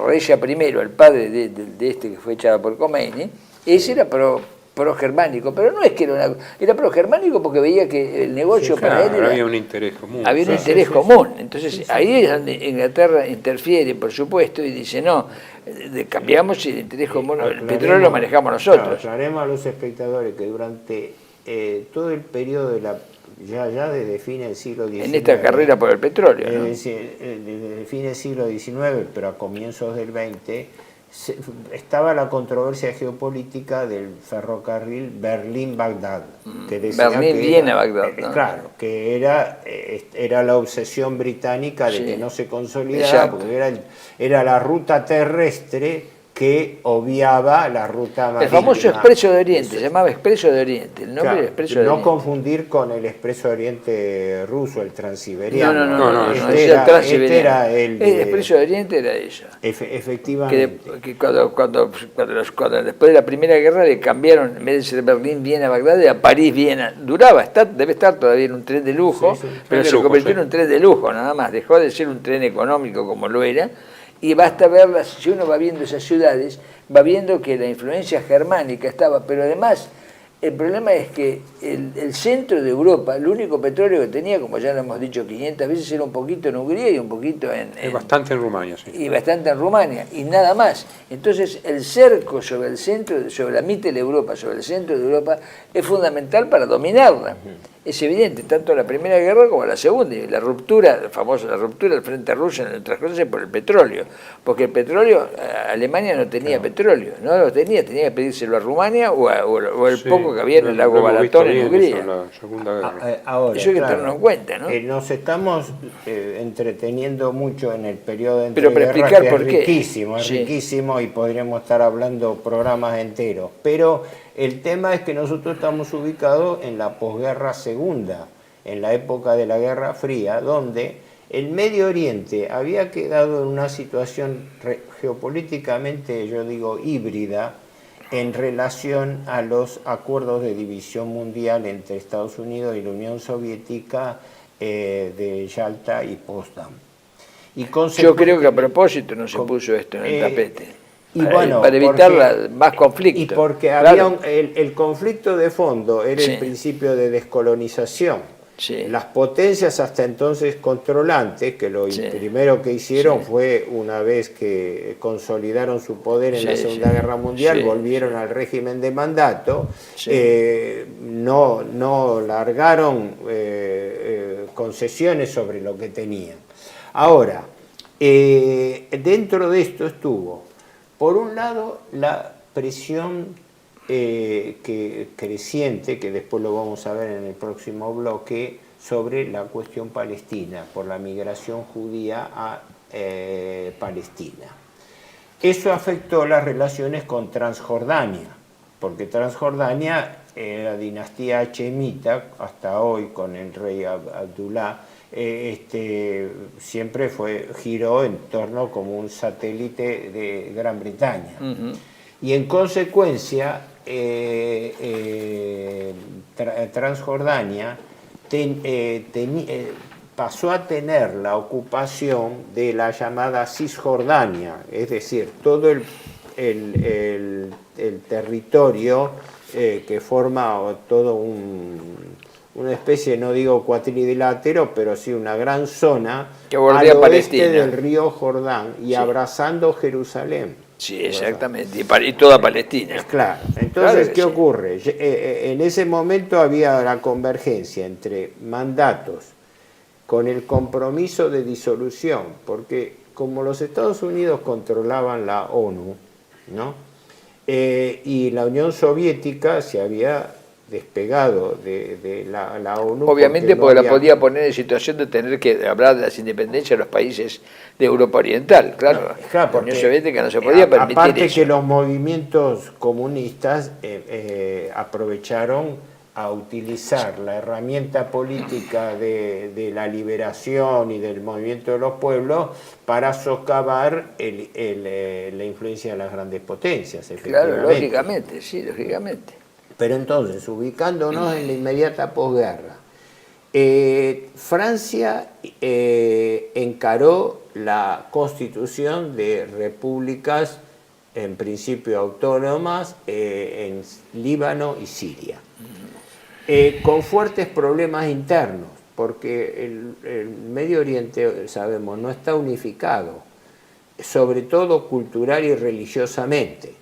Speaker 3: Reza I, el padre de este que fue echado por Khomeini, ese era pro-germánico, pero no es que era pro-germánico porque veía que el negocio para él
Speaker 1: había un interés común.
Speaker 3: Había un interés común. Entonces ahí es donde Inglaterra interfiere, por supuesto, y dice, no, cambiamos el interés común, el petróleo lo manejamos nosotros.
Speaker 2: Aclaremos a los espectadores que durante todo el periodo de ya desde fines del siglo XIX...
Speaker 3: En esta carrera por el petróleo, ¿no?
Speaker 2: Desde fines del siglo XIX, pero a comienzos del XX... estaba la controversia geopolítica del ferrocarril Berlín-Bagdad.
Speaker 3: Berlín-Viena-Bagdad. ¿No?
Speaker 2: Claro, que era la obsesión británica de que no se consolidara, porque era la ruta terrestre que obviaba la ruta marítima.
Speaker 3: El famoso Expreso de Oriente, se llamaba Expreso de Oriente, el nombre era Expreso de Oriente.
Speaker 2: No confundir con el Expreso de Oriente ruso, el transiberiano.
Speaker 3: No,
Speaker 2: el transiberiano.
Speaker 3: El Expreso de Oriente era eso.
Speaker 2: Efectivamente.
Speaker 3: Que cuando después de la Primera Guerra le cambiaron, en vez de ser Berlín-Viena-Bagdad, a París-Viena. Duraba, debe estar todavía en un tren de lujo, pero se convirtió en un tren de lujo nada más. Dejó de ser un tren económico como lo era. Y basta verlas, si uno va viendo esas ciudades, va viendo que la influencia germánica estaba, pero además el problema es que el centro de Europa, el único petróleo que tenía, como ya lo hemos dicho 500 veces, era un poquito en Hungría y un poquito
Speaker 1: bastante en Rumania, sí.
Speaker 3: Y bastante en Rumania, y nada más. Entonces el cerco sobre el centro, sobre la mitad de Europa, sobre el centro de Europa, es fundamental para dominarla. Es evidente, tanto en la Primera Guerra como en la Segunda, y la ruptura del frente ruso, en otras cosas, es por el petróleo, porque el petróleo, Alemania no tenía petróleo, no lo tenía que pedírselo a Rumania o el poco que había en el lago Balatón en Hungría.
Speaker 2: Ahora,
Speaker 3: eso hay que tenerlo en cuenta, ¿no?
Speaker 2: Nos estamos entreteniendo mucho en el periodo de
Speaker 3: pero para explicar por qué.
Speaker 2: Riquísimo, y podríamos estar hablando programas enteros, pero el tema es que nosotros estamos ubicados en la posguerra segunda, en la época de la Guerra Fría, donde el Medio Oriente había quedado en una situación geopolíticamente, yo digo, híbrida, en relación a los acuerdos de división mundial entre Estados Unidos y la Unión Soviética de Yalta y Potsdam.
Speaker 3: Yo creo que a propósito no se puso esto en el tapete.
Speaker 2: Y bueno,
Speaker 3: para evitar más conflictos.
Speaker 2: Y porque había el conflicto de fondo era el principio de descolonización. Las potencias hasta entonces controlantes, que lo primero que hicieron fue, una vez que consolidaron su poder en la Segunda Guerra Mundial, volvieron al régimen de mandato, no largaron concesiones sobre lo que tenían. Ahora, dentro de esto estuvo, por un lado, la presión creciente, que después lo vamos a ver en el próximo bloque, sobre la cuestión palestina, por la migración judía a Palestina. Eso afectó las relaciones con Transjordania, porque Transjordania, la dinastía hachemita, hasta hoy con el rey Abdullah, siempre giró en torno como un satélite de Gran Bretaña. Y en consecuencia, Transjordania pasó a tener la ocupación de la llamada Cisjordania, es decir, todo el territorio que forma todo una especie, no digo cuadrilátero, pero sí una gran zona
Speaker 3: que bordea
Speaker 2: al oeste
Speaker 3: Palestina,
Speaker 2: del río Jordán y abrazando Jerusalén.
Speaker 3: Sí, exactamente, y toda Palestina.
Speaker 2: Claro, entonces,
Speaker 3: Claro,
Speaker 2: ¿qué ocurre? En ese momento había la convergencia entre mandatos con el compromiso de disolución, porque como los Estados Unidos controlaban la ONU, ¿no? Y la Unión Soviética se había despegado de la ONU.
Speaker 3: Obviamente
Speaker 2: no
Speaker 3: porque
Speaker 2: había...
Speaker 3: la podía poner en situación de tener que hablar de las independencias de los países de Europa Oriental, claro.
Speaker 2: Claro,
Speaker 3: la Unión Soviética no se podía permitir
Speaker 2: aparte
Speaker 3: eso.
Speaker 2: que los movimientos comunistas aprovecharon a utilizar la herramienta política de la liberación y del movimiento de los pueblos para socavar la influencia de las grandes potencias.
Speaker 3: Claro, lógicamente, sí, lógicamente.
Speaker 2: Pero entonces, ubicándonos en la inmediata posguerra, Francia encaró la constitución de repúblicas en principio autónomas en Líbano y Siria, con fuertes problemas internos, porque el Medio Oriente, sabemos, no está unificado, sobre todo cultural y religiosamente.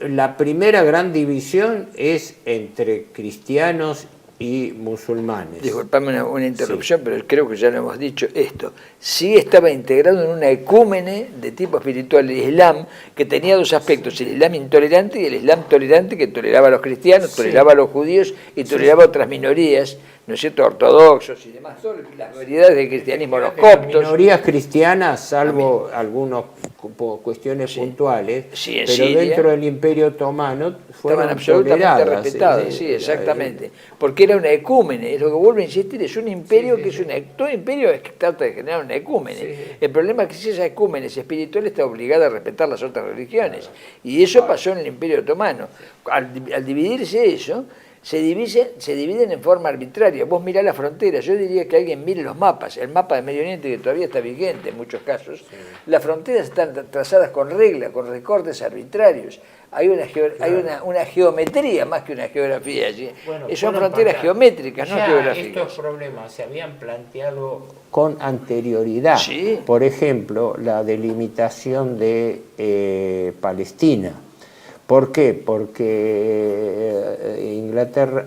Speaker 2: La primera gran división es entre cristianos y musulmanes.
Speaker 3: Disculpame una interrupción, sí, pero creo que ya lo hemos dicho esto. Sí estaba integrado en una ecúmene de tipo espiritual, el Islam, que tenía dos aspectos, el Islam intolerante y el Islam tolerante, que toleraba a los cristianos, sí, toleraba a los judíos y toleraba a otras minorías, ¿no es cierto?, ortodoxos y demás, todas las variedades del cristianismo, los coptos.
Speaker 2: Minorías cristianas, salvo algunas cuestiones, sí, puntuales, sí, pero Siria, dentro del Imperio Otomano fueron
Speaker 3: absolutamente respetadas, sí, exactamente, porque era una ecúmene, es lo que vuelvo a insistir, es un imperio, sí, que sí, todo imperio es que trata de generar una ecúmene. Sí. El problema es que si esa ecúmene es espiritual, está obligada a respetar las otras religiones, y eso pasó en el Imperio Otomano. Al dividirse eso, se dividen en forma arbitraria. Vos mirá la frontera, yo diría que alguien mire los mapas, el mapa de Medio Oriente que todavía está vigente en muchos casos, sí, las fronteras están trazadas con reglas, con recortes arbitrarios. Hay una geometría más que una geografía allí. Bueno, son fronteras geométricas, no geográficas.
Speaker 2: Estos problemas se habían planteado con anterioridad.
Speaker 3: Sí.
Speaker 2: Por ejemplo, la delimitación de Palestina. ¿Por qué? Porque Inglaterra,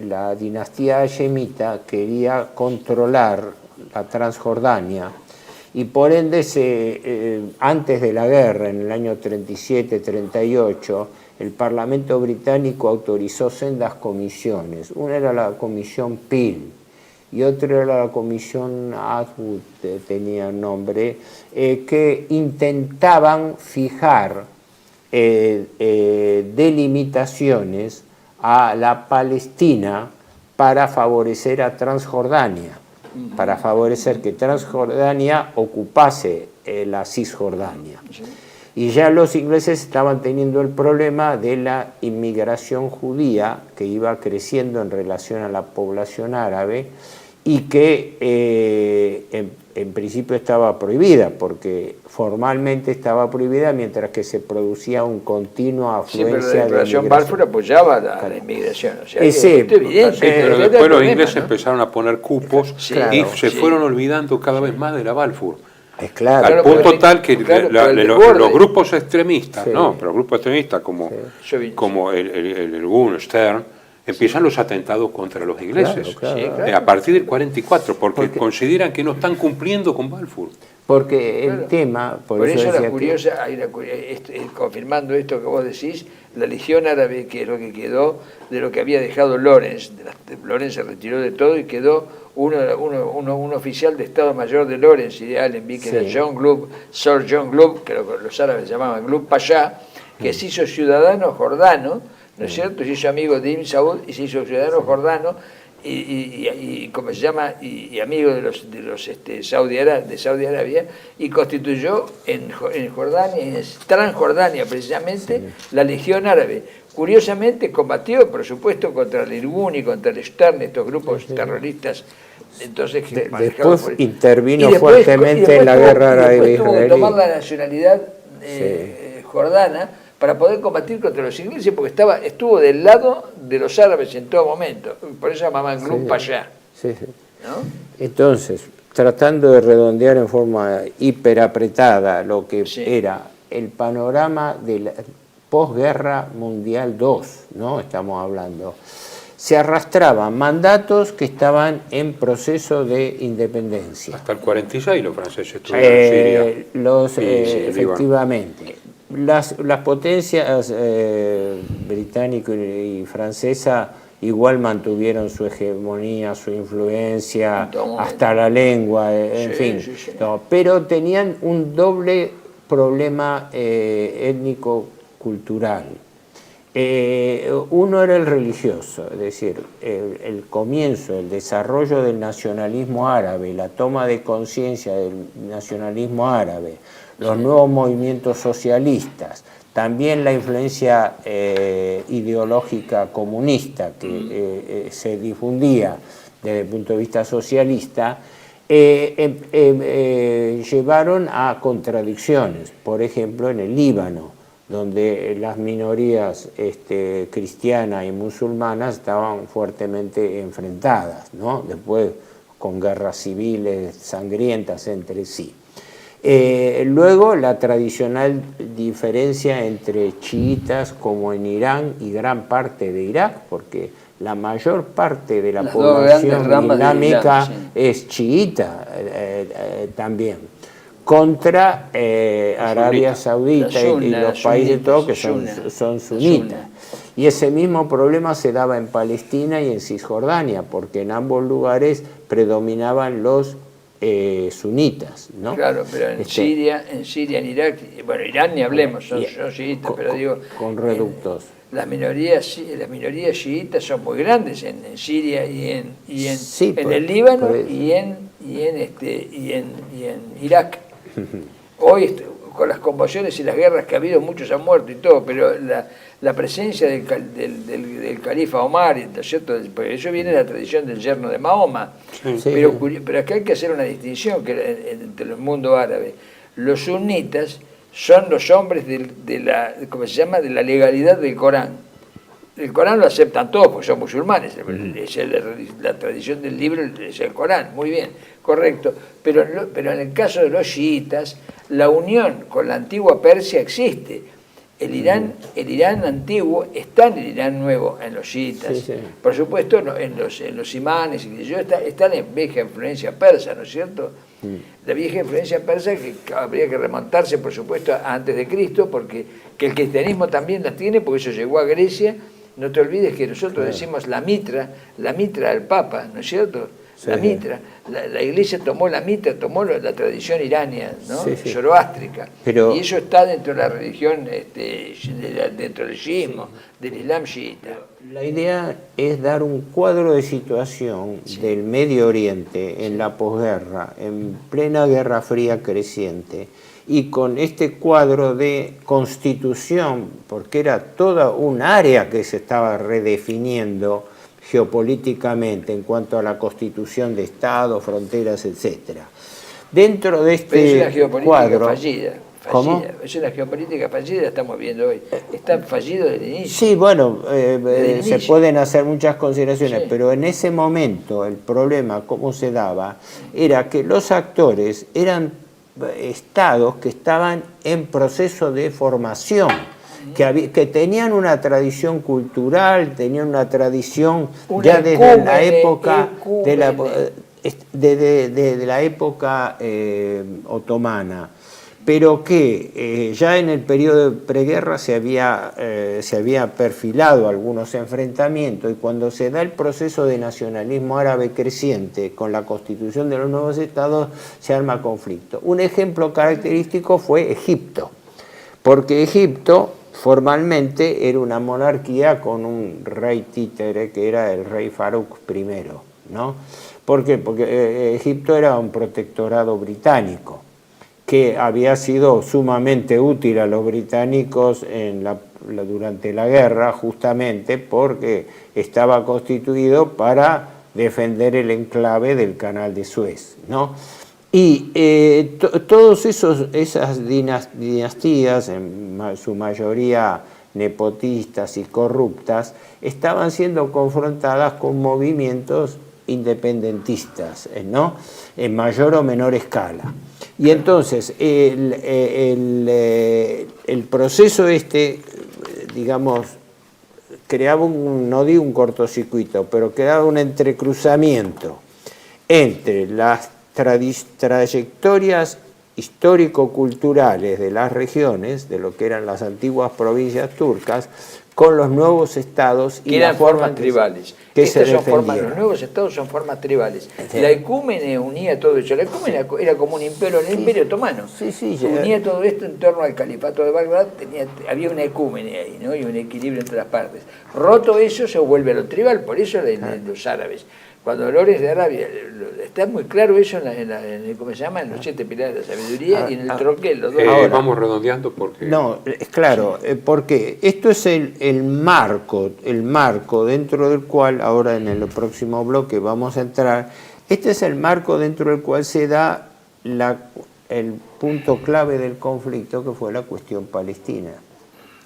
Speaker 2: la dinastía hachemita quería controlar la Transjordania y por ende, antes de la guerra, en el año 37-38, el Parlamento británico autorizó sendas comisiones. Una era la comisión Peel y otra era la comisión Atwood, tenía el nombre, que intentaban fijar delimitaciones a la Palestina para favorecer a Transjordania, para favorecer que Transjordania ocupase la Cisjordania. Y ya los ingleses estaban teniendo el problema de la inmigración judía que iba creciendo en relación a la población árabe y que en principio estaba prohibida, porque formalmente estaba prohibida mientras que se producía un continuo afluencia de
Speaker 3: la Declaración Balfour apoyaba la inmigración. O sea,
Speaker 2: sí,
Speaker 1: pero después los ingleses empezaron a poner cupos, sí, y se fueron olvidando cada vez más de la Balfour.
Speaker 2: Claro,
Speaker 1: al punto tal que los grupos extremistas, sí, no, pero grupos extremistas como, sí, como el Stern, empiezan los atentados contra los ingleses.
Speaker 2: Claro.
Speaker 1: A partir del 44, porque consideran que no están cumpliendo con Balfour.
Speaker 2: Porque el tema...
Speaker 3: Por eso
Speaker 2: decía
Speaker 3: la curiosa, confirmando esto que vos decís, la Legión Árabe, que es lo que quedó de lo que había dejado Lawrence. Lawrence se retiró de todo y quedó un oficial de Estado Mayor de Lawrence y de Allenby, que era John Glubb, Sir John Glubb, que los árabes llamaban Glubb Pasha, que se hizo ciudadano jordano, ¿no es cierto? Se hizo amigo de Ibn Saud y se hizo ciudadano jordano y como se llama, y amigo de los de Saudi Arabia, y constituyó en Jordania, en Transjordania precisamente, la Legión Árabe. Curiosamente combatió, por supuesto, contra el Irgun y contra el Stern, estos grupos terroristas. Entonces,
Speaker 2: después intervino fuertemente en la guerra árabe-israelí.
Speaker 3: Tuvo que tomar la nacionalidad jordana para poder combatir contra los ingleses, porque estuvo del lado de los árabes en todo momento. Por eso llamaban Glubb Pasha. ¿No?
Speaker 2: Entonces, tratando de redondear en forma hiperapretada lo que era el panorama de la posguerra mundial II, ¿no? Estamos hablando. Se arrastraban mandatos que estaban en proceso de independencia.
Speaker 1: Hasta el 46 los franceses estuvieron en Siria.
Speaker 2: Efectivamente. Las potencias británica y francesa igual mantuvieron su hegemonía, su influencia, hasta la lengua, en fin. No, pero tenían un doble problema étnico-cultural. Uno era el religioso, es decir, el comienzo, el desarrollo del nacionalismo árabe, la toma de conciencia del nacionalismo árabe, los nuevos movimientos socialistas, también la influencia ideológica comunista que se difundía desde el punto de vista socialista, llevaron a contradicciones. Por ejemplo, en el Líbano, donde las minorías cristianas y musulmanas estaban fuertemente enfrentadas, ¿no? Después con guerras civiles sangrientas entre sí. Luego la tradicional diferencia entre chiitas como en Irán y gran parte de Irak, porque la mayor parte de la población islámica es chiita también, contra Arabia Saudita y los países todos que son sunitas. Y ese mismo problema se daba en Palestina y en Cisjordania, porque en ambos lugares predominaban los sunitas, ¿no?
Speaker 3: Claro, pero en Siria, en Irak, bueno, Irán ni hablemos, son chiitas, pero digo...
Speaker 2: Con reductos.
Speaker 3: Las minorías chiitas son muy grandes en Siria y en el Líbano y en Irak. Hoy, con las conmociones y las guerras que ha habido, muchos han muerto y todo, pero la presencia del califa Omar, ¿no es cierto? Porque eso viene de la tradición del yerno de Mahoma. Pero acá hay que hacer una distinción entre el mundo árabe. Los sunitas son los hombres ¿cómo se llama?, de la legalidad del Corán. El Corán lo aceptan todos porque son musulmanes. La tradición del libro es el Corán, muy bien, correcto. Pero en el caso de los chiitas, la unión con la antigua Persia existe. El Irán antiguo está en el Irán nuevo, en los chiitas. Por supuesto, en los imanes, está la vieja influencia persa, ¿no es cierto? La vieja influencia persa que habría que remontarse, por supuesto, antes de Cristo, porque que el cristianismo también la tiene, porque eso llegó a Grecia. No te olvides que nosotros decimos la mitra del Papa, ¿no es cierto? La mitra. La Iglesia tomó la mitra, tomó la tradición irania, ¿no? Zoroástrica. Y eso está dentro de la religión, dentro del chiismo, del Islam chiita.
Speaker 2: La idea es dar un cuadro de situación del Medio Oriente en la posguerra, en plena Guerra Fría creciente, y con este cuadro de constitución, porque era toda un área que se estaba redefiniendo geopolíticamente en cuanto a la constitución de Estado, fronteras, etc. Dentro de este cuadro...
Speaker 3: Fallida.
Speaker 2: ¿Cómo?
Speaker 3: Es una geopolítica fallida, estamos viendo hoy. Está fallido desde el inicio.
Speaker 2: Sí, bueno, se pueden hacer muchas consideraciones, pero en ese momento el problema, cómo se daba, era que los actores eran estados que estaban en proceso de formación. que tenían una tradición cultural, tenían una tradición
Speaker 3: Un
Speaker 2: ya desde la época
Speaker 3: ecúmene.
Speaker 2: de la época otomana, pero que ya en el periodo de preguerra se había perfilado algunos enfrentamientos, y cuando se da el proceso de nacionalismo árabe creciente con la constitución de los nuevos estados, se arma conflicto. Un ejemplo característico fue Egipto, porque Egipto formalmente era una monarquía con un rey títere que era el rey Farouk I, ¿no? ¿Por qué? Porque Egipto era un protectorado británico que había sido sumamente útil a los británicos durante la guerra, justamente porque estaba constituido para defender el enclave del Canal de Suez, ¿no? Y todas esas dinastías, en su mayoría nepotistas y corruptas, estaban siendo confrontadas con movimientos independentistas, ¿no? En mayor o menor escala. Y entonces el proceso digamos, creaba no digo un cortocircuito, pero creaba un entrecruzamiento entre las trayectorias histórico-culturales de las regiones, de lo que eran las antiguas provincias turcas, con los nuevos estados
Speaker 3: y las formas tribales.
Speaker 2: Los
Speaker 3: nuevos estados son formas tribales.
Speaker 2: Sí.
Speaker 3: La ecúmene unía todo eso. La ecúmene era como un imperio, el imperio otomano. Unía todo esto en torno al califato de Bagdad, había una ecúmene ahí, ¿no? Y un equilibrio entre las partes. Roto eso, se vuelve a lo tribal, por eso los árabes. Cuando Lores de Arabia, está muy claro eso ¿cómo se llama? En los 7 pilares de la sabiduría y en el troquel.
Speaker 1: Vamos redondeando porque...
Speaker 2: No, es claro, porque esto es el marco dentro del cual, ahora en el próximo bloque vamos a entrar, este es el marco dentro del cual se da el punto clave del conflicto, que fue la cuestión palestina.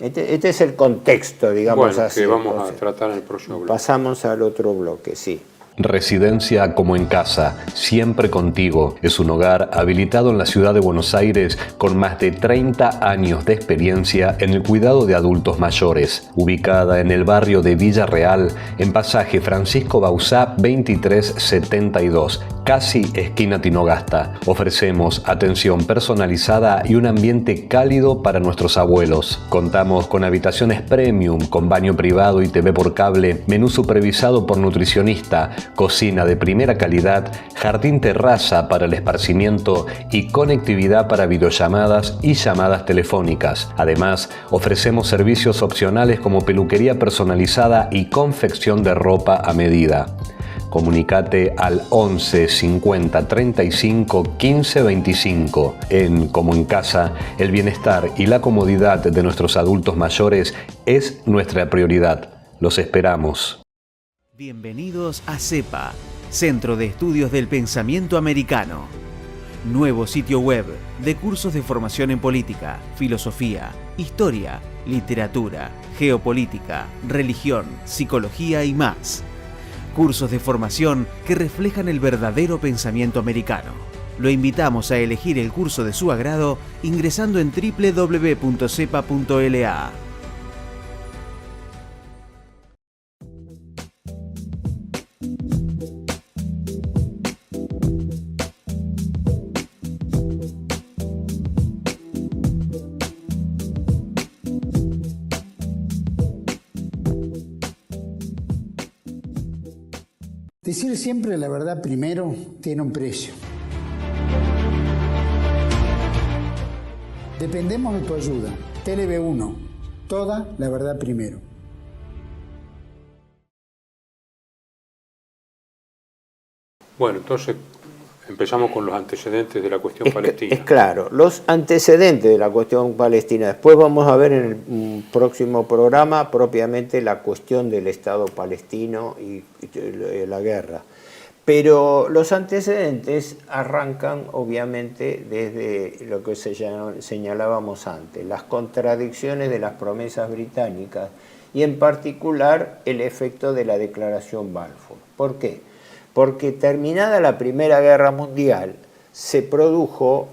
Speaker 2: Este es el contexto, digamos así.
Speaker 1: Que vamos a tratar en el próximo bloque.
Speaker 2: Pasamos al otro bloque, sí.
Speaker 4: Residencia como en casa, siempre contigo, es un hogar habilitado en la ciudad de Buenos Aires con más de 30 años de experiencia en el cuidado de adultos mayores. Ubicada en el barrio de Villa Real, en pasaje Francisco Bauzá 2372, casi esquina Tinogasta. Ofrecemos atención personalizada y un ambiente cálido para nuestros abuelos. Contamos con habitaciones premium, con baño privado y TV por cable, menú supervisado por nutricionista, cocina de primera calidad, jardín terraza para el esparcimiento y conectividad para videollamadas y llamadas telefónicas. Además, ofrecemos servicios opcionales como peluquería personalizada y confección de ropa a medida. Comunicate al 11 50 35 15 25. En Como en Casa, el bienestar y la comodidad de nuestros adultos mayores es nuestra prioridad. Los esperamos.
Speaker 5: Bienvenidos a CEPA, Centro de Estudios del Pensamiento Americano. Nuevo sitio web de cursos de formación en política, filosofía, historia, literatura, geopolítica, religión, psicología y más. Cursos de formación que reflejan el verdadero pensamiento americano. Lo invitamos a elegir el curso de su agrado ingresando en www.cepa.la.
Speaker 6: Decir siempre la verdad primero tiene un precio. Dependemos de tu ayuda. TLB1. Toda la verdad primero.
Speaker 1: Bueno, entonces empezamos con los antecedentes de la cuestión palestina.
Speaker 2: Es claro, los antecedentes de la cuestión palestina. Después vamos a ver en el próximo programa propiamente la cuestión del Estado palestino y la guerra. Pero los antecedentes arrancan obviamente desde lo que señalábamos antes, las contradicciones de las promesas británicas y en particular el efecto de la Declaración Balfour. ¿Por qué? Porque terminada la Primera Guerra Mundial se produjo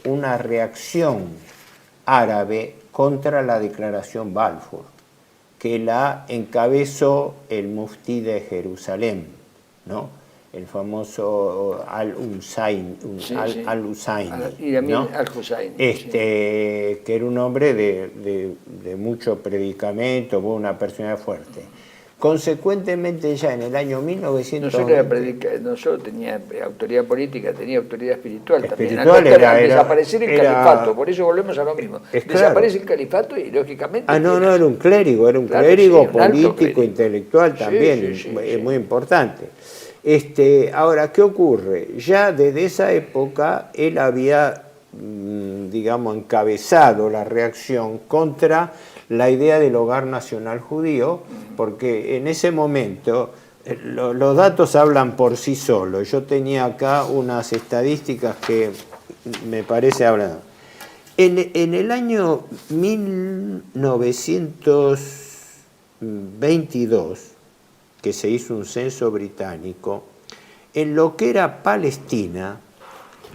Speaker 2: una reacción árabe contra la declaración Balfour, que la encabezó el muftí de Jerusalén, ¿no? El famoso Al-Husayni, ¿no? Que era un hombre de mucho predicamento, una personalidad fuerte. Consecuentemente, ya en el año 1920...
Speaker 3: No solo tenía autoridad política, tenía autoridad espiritual también.
Speaker 2: Al
Speaker 3: desaparecer el califato, por eso volvemos a lo mismo. Desaparece el califato y lógicamente...
Speaker 2: no, era un clérigo, político, intelectual también, muy importante. Ahora, ¿qué ocurre? Ya desde esa época él había, digamos, encabezado la reacción contra la idea del hogar nacional judío, porque en ese momento los datos hablan por sí solos. Yo tenía acá unas estadísticas que me parece hablan. En el año 1922, que se hizo un censo británico, en lo que era Palestina,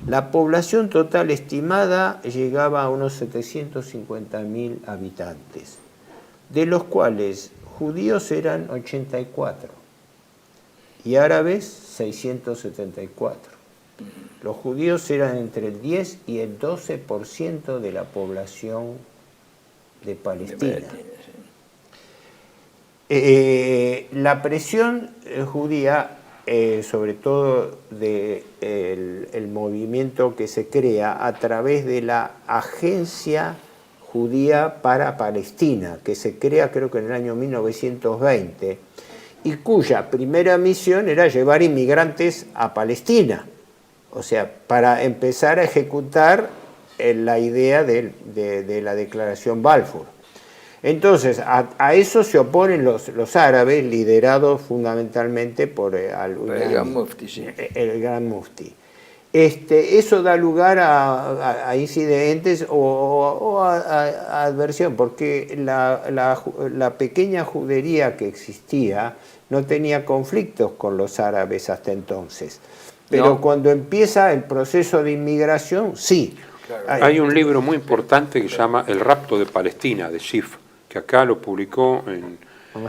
Speaker 2: la población total estimada llegaba a unos 750.000 habitantes, de los cuales judíos eran 84 y árabes 674. Los judíos eran entre el 10 y el 12% de la población de Palestina. La presión judía, sobre todo el movimiento que se crea a través de la Agencia Judía para Palestina, que se crea creo que en el año 1920, y cuya primera misión era llevar inmigrantes a Palestina, o sea, para empezar a ejecutar la idea de la declaración Balfour. Entonces, a eso se oponen los árabes, liderados fundamentalmente por el Gran Mufti. Sí. El Gran Mufti. Eso da lugar a incidentes o a adversión, porque la pequeña judería que existía no tenía conflictos con los árabes hasta entonces. Pero cuando empieza el proceso de inmigración, sí.
Speaker 1: Claro. Hay un libro muy importante que se llama El rapto de Palestina, de Schiff, que acá lo publicó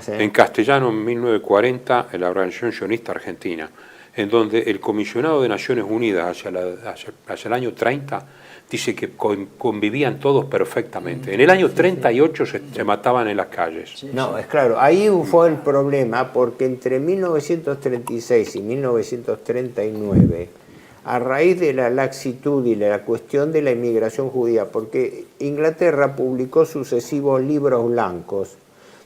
Speaker 1: en castellano en 1940 en la Organización Sionista Argentina, en donde el comisionado de Naciones Unidas hacia el año 30 dice que convivían todos perfectamente. En el año 38 se mataban en las calles.
Speaker 2: No, es claro, ahí fue el problema, porque entre 1936 y 1939, a raíz de la laxitud y la cuestión de la inmigración judía, porque Inglaterra publicó sucesivos libros blancos,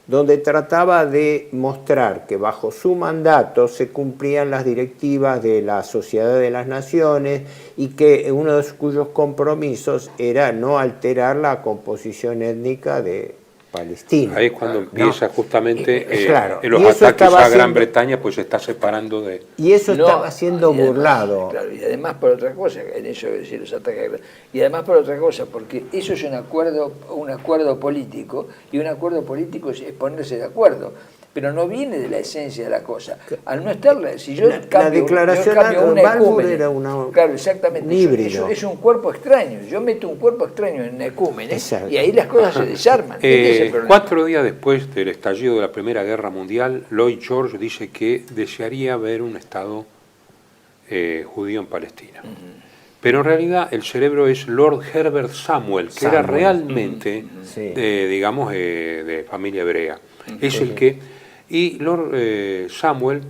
Speaker 2: donde trataba de mostrar que bajo su mandato se cumplían las directivas de la Sociedad de las Naciones y que uno de cuyos compromisos era no alterar la composición étnica de Palestina.
Speaker 1: Ahí es cuando empieza justamente los ataques a Gran Bretaña, pues se está separando de...
Speaker 2: Y eso estaba siendo burlado.
Speaker 3: Claro, y además por otra cosa, en eso de decir los ataques a... Y además por otra cosa, porque eso es un acuerdo político, y un acuerdo político es ponerse de acuerdo, pero no viene de la esencia de la cosa. Al no estar, si yo cambio una ecúmene,
Speaker 2: era una
Speaker 3: claro, exactamente,
Speaker 2: híbrido.
Speaker 3: Es un cuerpo extraño. Yo meto un cuerpo extraño en ecúmene y ahí las cosas se desarman.
Speaker 1: 4 días después del estallido de la Primera Guerra Mundial, Lloyd George dice que desearía ver un Estado judío en Palestina. Pero en realidad el cerebro es Lord Herbert Samuel, que era realmente, de familia hebrea. Es el que... Y Lord Samuel,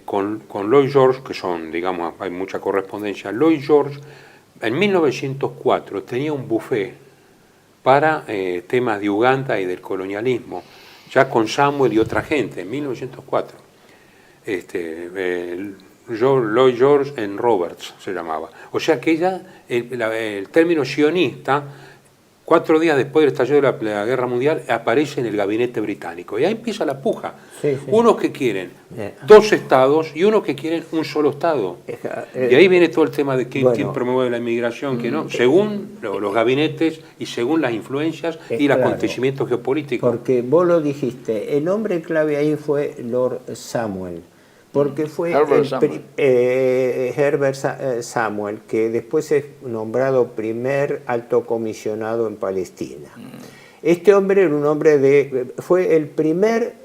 Speaker 1: con Lloyd George, que son, digamos, hay mucha correspondencia, Lloyd George en 1904 tenía un buffet para temas de Uganda y del colonialismo, ya con Samuel y otra gente, en 1904. Lloyd George and Roberts se llamaba. O sea que el término sionista, 4 días después del estallido de la Guerra Mundial, aparece en el gabinete británico. Y ahí empieza la puja. Unos que quieren 2 estados y unos que quieren un solo estado. Y ahí viene todo el tema de quién promueve la inmigración, quién no, según los gabinetes y según las influencias y los acontecimientos geopolíticos.
Speaker 2: Porque vos lo dijiste, el hombre clave ahí fue Lord Samuel, porque fue Herbert Samuel, que después es nombrado primer alto comisionado en Palestina. Este hombre era un hombre fue el primer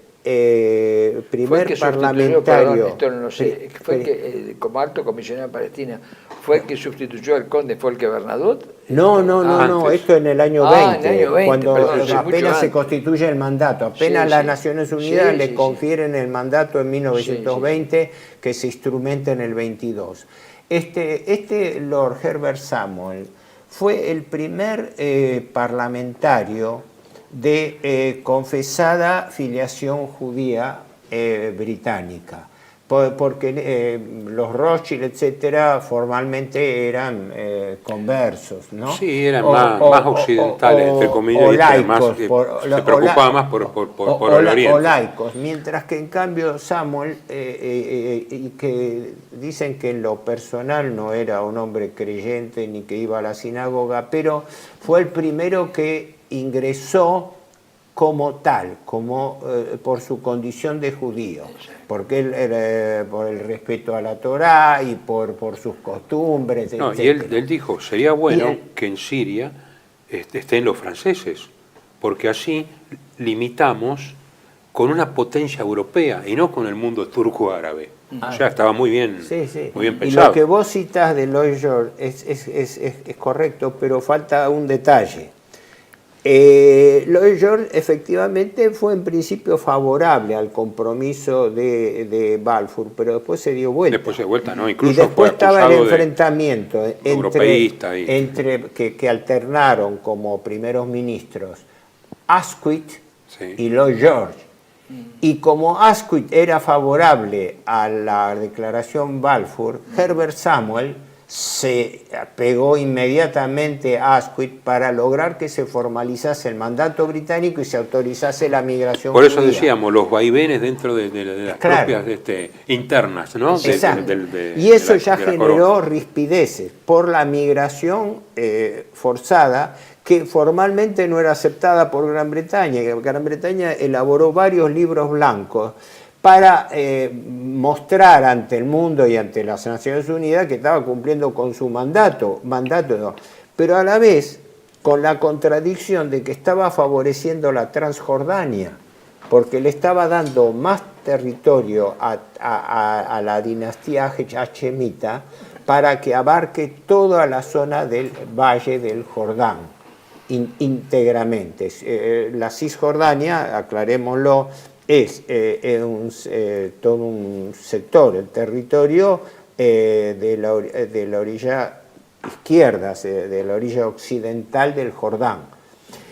Speaker 2: parlamentario.
Speaker 3: Esto no sé, fue el que, como alto comisionado en Palestina, fue el que sustituyó al conde Folke Bernadotte.
Speaker 2: No, esto en el año 20,
Speaker 3: en el año 20,
Speaker 2: cuando
Speaker 3: perdón,
Speaker 2: apenas se constituye el mandato, apenas las Naciones Unidas le confieren el mandato en 1920, que se instrumenta en el 22. Este Lord Herbert Samuel fue el primer parlamentario de confesada filiación judía británica, porque los Rothschild, etcétera, formalmente eran conversos, ¿no?
Speaker 1: Sí, eran más occidentales, entre comillas,
Speaker 2: o laicos,
Speaker 1: se preocupaba más por el Oriente.
Speaker 2: O laicos, mientras que en cambio Samuel, y que dicen que en lo personal no era un hombre creyente ni que iba a la sinagoga, pero fue el primero que ingresó como tal, por su condición de judío, porque él por el respeto a la Torá y por sus costumbres,
Speaker 1: no,
Speaker 2: etc.
Speaker 1: y él dijo, sería bueno que en Siria estén los franceses, porque así limitamos con una potencia europea y no con el mundo turco-árabe. O sea, estaba muy bien, muy bien pensado.
Speaker 2: Y lo que vos citás de Lloyd George es correcto, pero falta un detalle. Lloyd George efectivamente fue en principio favorable al compromiso de Balfour, pero después se dio vuelta.
Speaker 1: Después de vuelta, ¿no? Incluso
Speaker 2: y después estaba el
Speaker 1: de
Speaker 2: enfrentamiento entre que alternaron como primeros ministros Asquith y Lloyd George. Y como Asquith era favorable a la declaración Balfour, Herbert Samuel se pegó inmediatamente a Asquith para lograr que se formalizase el mandato británico y se autorizase la migración
Speaker 1: Por eso
Speaker 2: judía.
Speaker 1: decíamos, los vaivenes dentro de las propias internas, ¿no?
Speaker 2: Exacto. Y eso ya generó rispideces por la migración forzada, que formalmente no era aceptada por Gran Bretaña. Gran Bretaña elaboró varios libros blancos para mostrar ante el mundo y ante las Naciones Unidas que estaba cumpliendo con su mandato no. Pero a la vez con la contradicción de que estaba favoreciendo la Transjordania, porque le estaba dando más territorio a la dinastía hachemita para que abarque toda la zona del Valle del Jordán íntegramente. La Cisjordania, aclarémoslo, es todo un sector, el territorio de la orilla izquierda, de la orilla occidental del Jordán.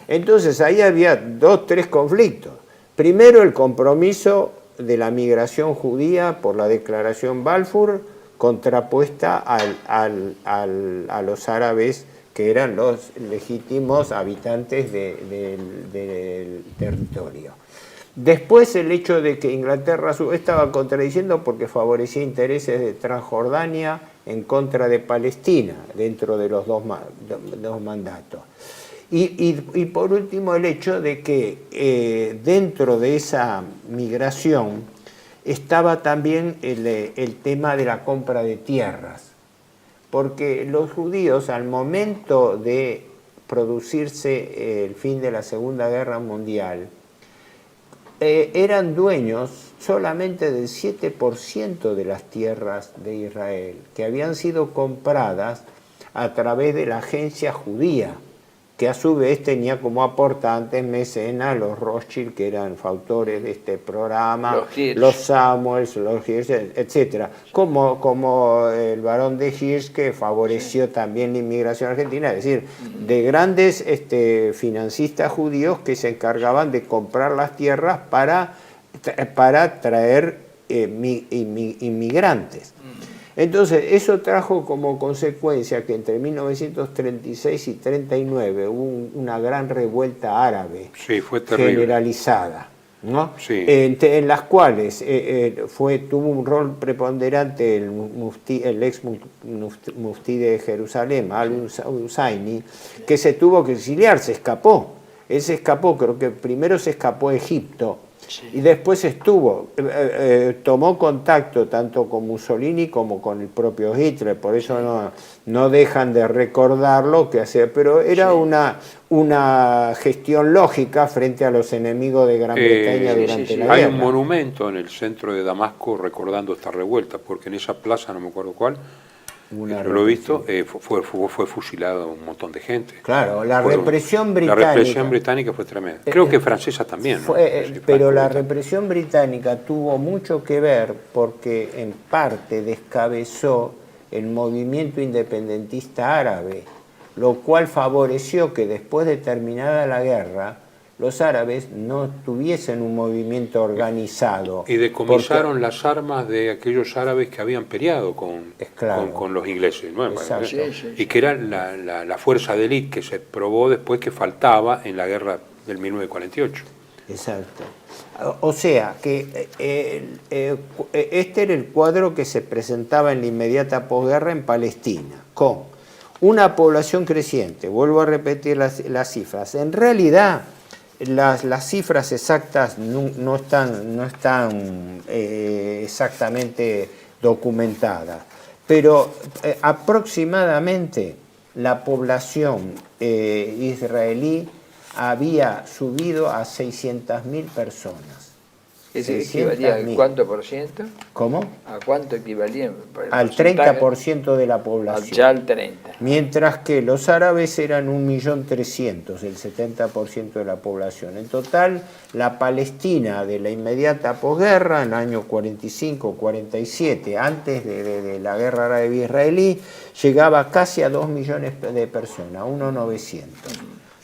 Speaker 2: Entonces ahí había tres conflictos. Primero, el compromiso de la migración judía por la declaración Balfour, contrapuesta a los árabes, que eran los legítimos habitantes del territorio. Después, el hecho de que Inglaterra a su vez estaba contradiciendo porque favorecía intereses de Transjordania en contra de Palestina dentro de los dos mandatos. Y por último, el hecho de que dentro de esa migración estaba también el tema de la compra de tierras, porque los judíos, al momento de producirse el fin de la Segunda Guerra Mundial, eran dueños solamente del 7% de las tierras de Israel, que habían sido compradas a través de la agencia judía, que a su vez tenía como aportantes mecenas los Rothschild, que eran autores de este programa, los Samuels, los Hirsch, etc. Como el barón de Hirsch, que favoreció también la inmigración argentina, es decir, de grandes financistas judíos que se encargaban de comprar las tierras para traer inmigrantes. Entonces, eso trajo como consecuencia que entre 1936 y 39 hubo una gran revuelta árabe generalizada, ¿no? Sí. En las cuales tuvo un rol preponderante el ex muftí de Jerusalén, al-Husayni, que se tuvo que exiliar, se escapó. Él se escapó, creo que primero se escapó a Egipto,
Speaker 3: Sí.
Speaker 2: Y después tomó contacto tanto con Mussolini como con el propio Hitler, por eso no dejan de recordarlo, pero era una gestión lógica frente a los enemigos de Gran Bretaña durante la guerra.
Speaker 1: Hay un monumento en el centro de Damasco recordando esta revuelta, porque en esa plaza, no me acuerdo cuál, yo lo he visto, fue fusilado un montón de gente.
Speaker 2: Claro, la represión británica
Speaker 1: fue tremenda. Creo que francesa también, ¿no?
Speaker 2: Pero la represión británica tuvo mucho que ver porque en parte descabezó el movimiento independentista árabe, lo cual favoreció que después de terminada la guerra los árabes no tuviesen un movimiento organizado.
Speaker 1: Y decomisaron las armas de aquellos árabes que habían peleado con los ingleses, ¿no? Y que era la fuerza de élite que se probó después que faltaba en la guerra del 1948.
Speaker 2: Exacto. O sea, que este era el cuadro que se presentaba en la inmediata posguerra en Palestina, con una población creciente. Vuelvo a repetir las cifras. En realidad, las cifras exactas no están exactamente documentadas, pero aproximadamente la población israelí había subido a 600.000 personas.
Speaker 3: ¿Ese equivalía al cuánto por ciento?
Speaker 2: ¿Cómo?
Speaker 3: ¿A cuánto equivalía?
Speaker 2: Al 30% de la población.
Speaker 3: Ya al 30%.
Speaker 2: Mientras que los árabes eran 1.300.000, el 70% de la población. En total, la Palestina de la inmediata posguerra, en el año 45-47, antes de la guerra árabe-israelí, llegaba casi a 2 millones de personas, 1.900.000.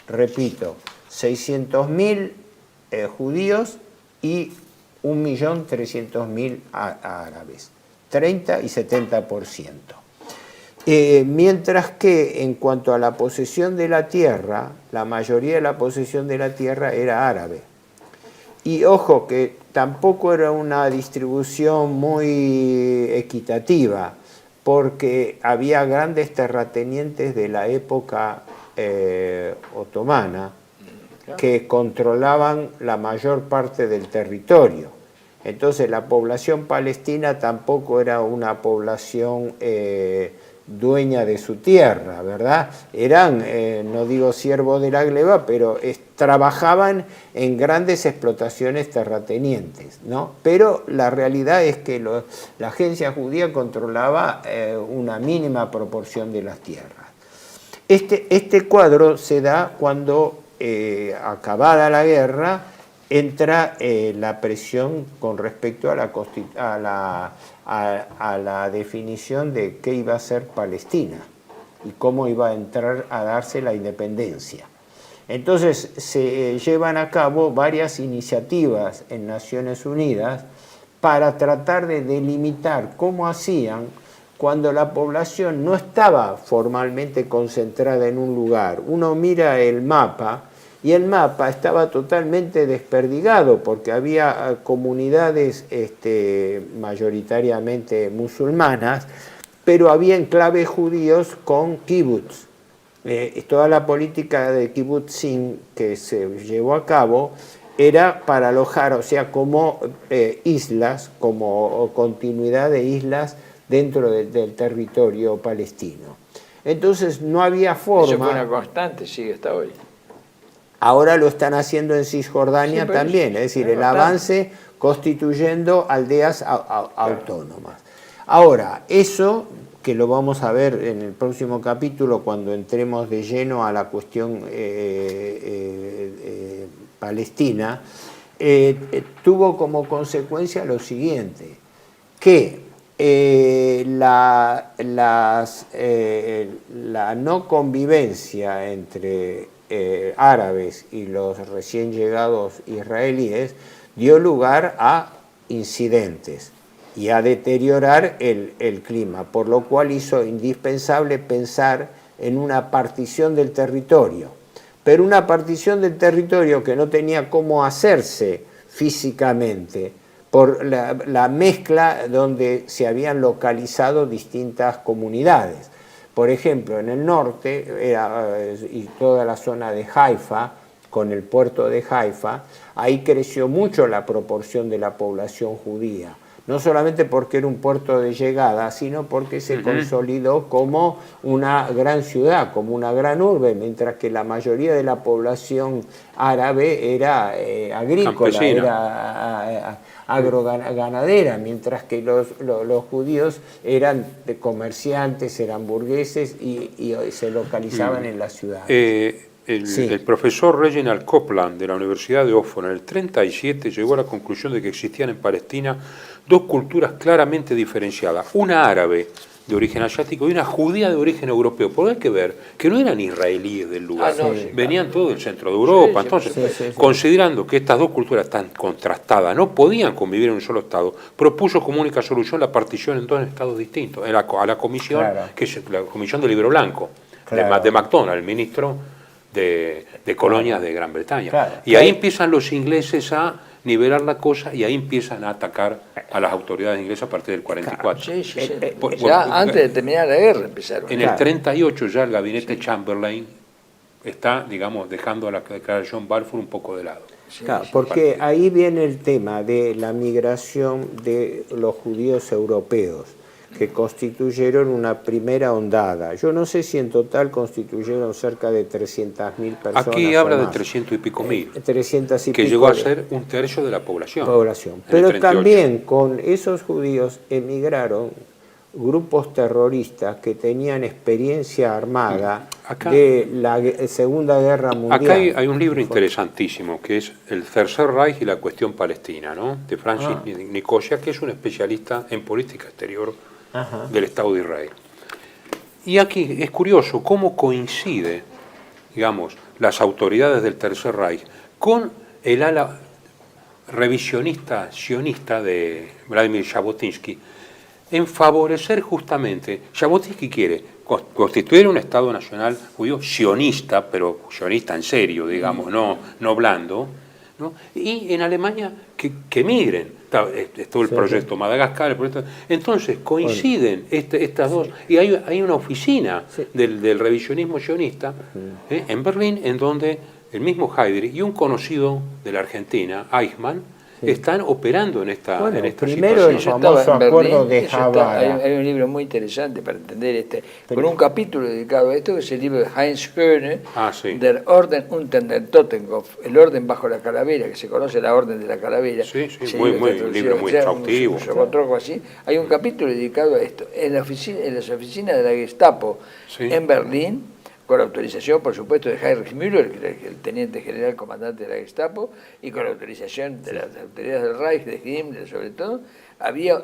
Speaker 2: Repito, 600.000 judíos y 1.300.000 árabes, 30 y 70%. Mientras que en cuanto a la posesión de la tierra, la mayoría de la posesión de la tierra era árabe. Y ojo que tampoco era una distribución muy equitativa, porque había grandes terratenientes de la época otomana que controlaban la mayor parte del territorio. Entonces la población palestina tampoco era una población dueña de su tierra, ¿verdad? Eran, no digo siervos de la gleba, pero trabajaban en grandes explotaciones terratenientes, ¿no? Pero la realidad es que la agencia judía controlaba una mínima proporción de las tierras. Este cuadro se da cuando acabada la guerra, entra la presión con respecto a la definición de qué iba a ser Palestina y cómo iba a entrar a darse la independencia. Entonces se llevan a cabo varias iniciativas en Naciones Unidas para tratar de delimitar cómo hacían cuando la población no estaba formalmente concentrada en un lugar. Uno mira el mapa y el mapa estaba totalmente desperdigado porque había comunidades mayoritariamente musulmanas, pero había enclaves judíos con kibbutz. Toda la política de kibbutzim que se llevó a cabo era para alojar, o sea, como islas, como continuidad de islas dentro del territorio palestino. Entonces no había forma...
Speaker 3: Eso fue una constante, sigue hasta hoy.
Speaker 2: Ahora lo están haciendo en Cisjordania también, es decir, el avance constituyendo aldeas autónomas. Ahora, eso, que lo vamos a ver en el próximo capítulo cuando entremos de lleno a la cuestión palestina, tuvo como consecuencia lo siguiente, que la no convivencia entre árabes y los recién llegados israelíes dio lugar a incidentes y a deteriorar el clima, por lo cual hizo indispensable pensar en una partición del territorio, pero una partición del territorio que no tenía cómo hacerse físicamente por la mezcla donde se habían localizado distintas comunidades. Por ejemplo, en el norte y toda la zona de Haifa con el puerto de Haifa, ahí creció mucho la proporción de la población judía. No solamente porque era un puerto de llegada, sino porque se consolidó como una gran ciudad, como una gran urbe, mientras que la mayoría de la población árabe era agrícola,
Speaker 1: campesina,
Speaker 2: era agroganadera, mientras que los judíos eran de comerciantes, eran burgueses y se localizaban en la ciudad.
Speaker 1: El profesor Reginald Copeland de la Universidad de Oxford en el 37 llegó a la conclusión de que existían en Palestina dos culturas claramente diferenciadas, una árabe de origen asiático y una judía de origen europeo. Porque hay que ver que no eran israelíes del lugar, venían todos del centro de Europa. Entonces, considerando que estas dos culturas tan contrastadas no podían convivir en un solo Estado, propuso como única solución la partición en dos estados distintos, a la comisión, que es la Comisión del Libro Blanco, de MacDonald, el ministro de Colonias de Gran Bretaña. Y ahí empiezan los ingleses a nivelar la cosa y ahí empiezan a atacar a las autoridades inglesas a partir del 44.
Speaker 3: Ya antes de terminar la guerra empezaron.
Speaker 1: En el 38 ya el gabinete Chamberlain está, digamos, dejando a la declaración Balfour un poco de lado.
Speaker 2: Claro, porque ahí viene el tema de la migración de los judíos europeos, que constituyeron una primera ondada. Yo no sé si en total constituyeron cerca de 300.000 personas.
Speaker 1: Aquí habla de 300 y pico mil,
Speaker 2: 300 y
Speaker 1: que
Speaker 2: pico
Speaker 1: llegó a ser un tercio de la población.
Speaker 2: Pero también con esos judíos emigraron grupos terroristas que tenían experiencia armada de la Segunda Guerra Mundial.
Speaker 1: Acá hay un libro interesantísimo que es El Tercer Reich y la cuestión palestina, ¿no?, de Francis Nicosia, que es un especialista en política exterior del Estado de Israel. Y aquí es curioso cómo coincide, digamos, las autoridades del Tercer Reich con el ala revisionista sionista de Vladimir Jabotinsky en favorecer justamente. Jabotinsky quiere constituir un Estado nacional judío sionista, pero sionista en serio, digamos, no blando, ¿no? Y en Alemania que migren. Es todo el proyecto Madagascar, entonces coinciden estas dos, y hay una oficina del revisionismo sionista en Berlín, en donde el mismo Heydrich y un conocido de la Argentina, Eichmann, están operando en esta
Speaker 2: primero
Speaker 1: situación.
Speaker 2: el famoso acuerdo de Havana.
Speaker 3: Hay un libro muy interesante para entender con un capítulo dedicado a esto, que es el libro de Heinz Höhne, Der Orden unter den Totenkopf, el orden bajo la calavera, que se conoce la orden de la calavera.
Speaker 1: Un libro muy exhaustivo.
Speaker 3: Así. Hay un capítulo dedicado a esto. En las oficinas de la Gestapo en Berlín, con la autorización, por supuesto, de Heinrich Müller, el teniente general comandante de la Gestapo, y con la autorización de las autoridades del Reich, de Himmler sobre todo,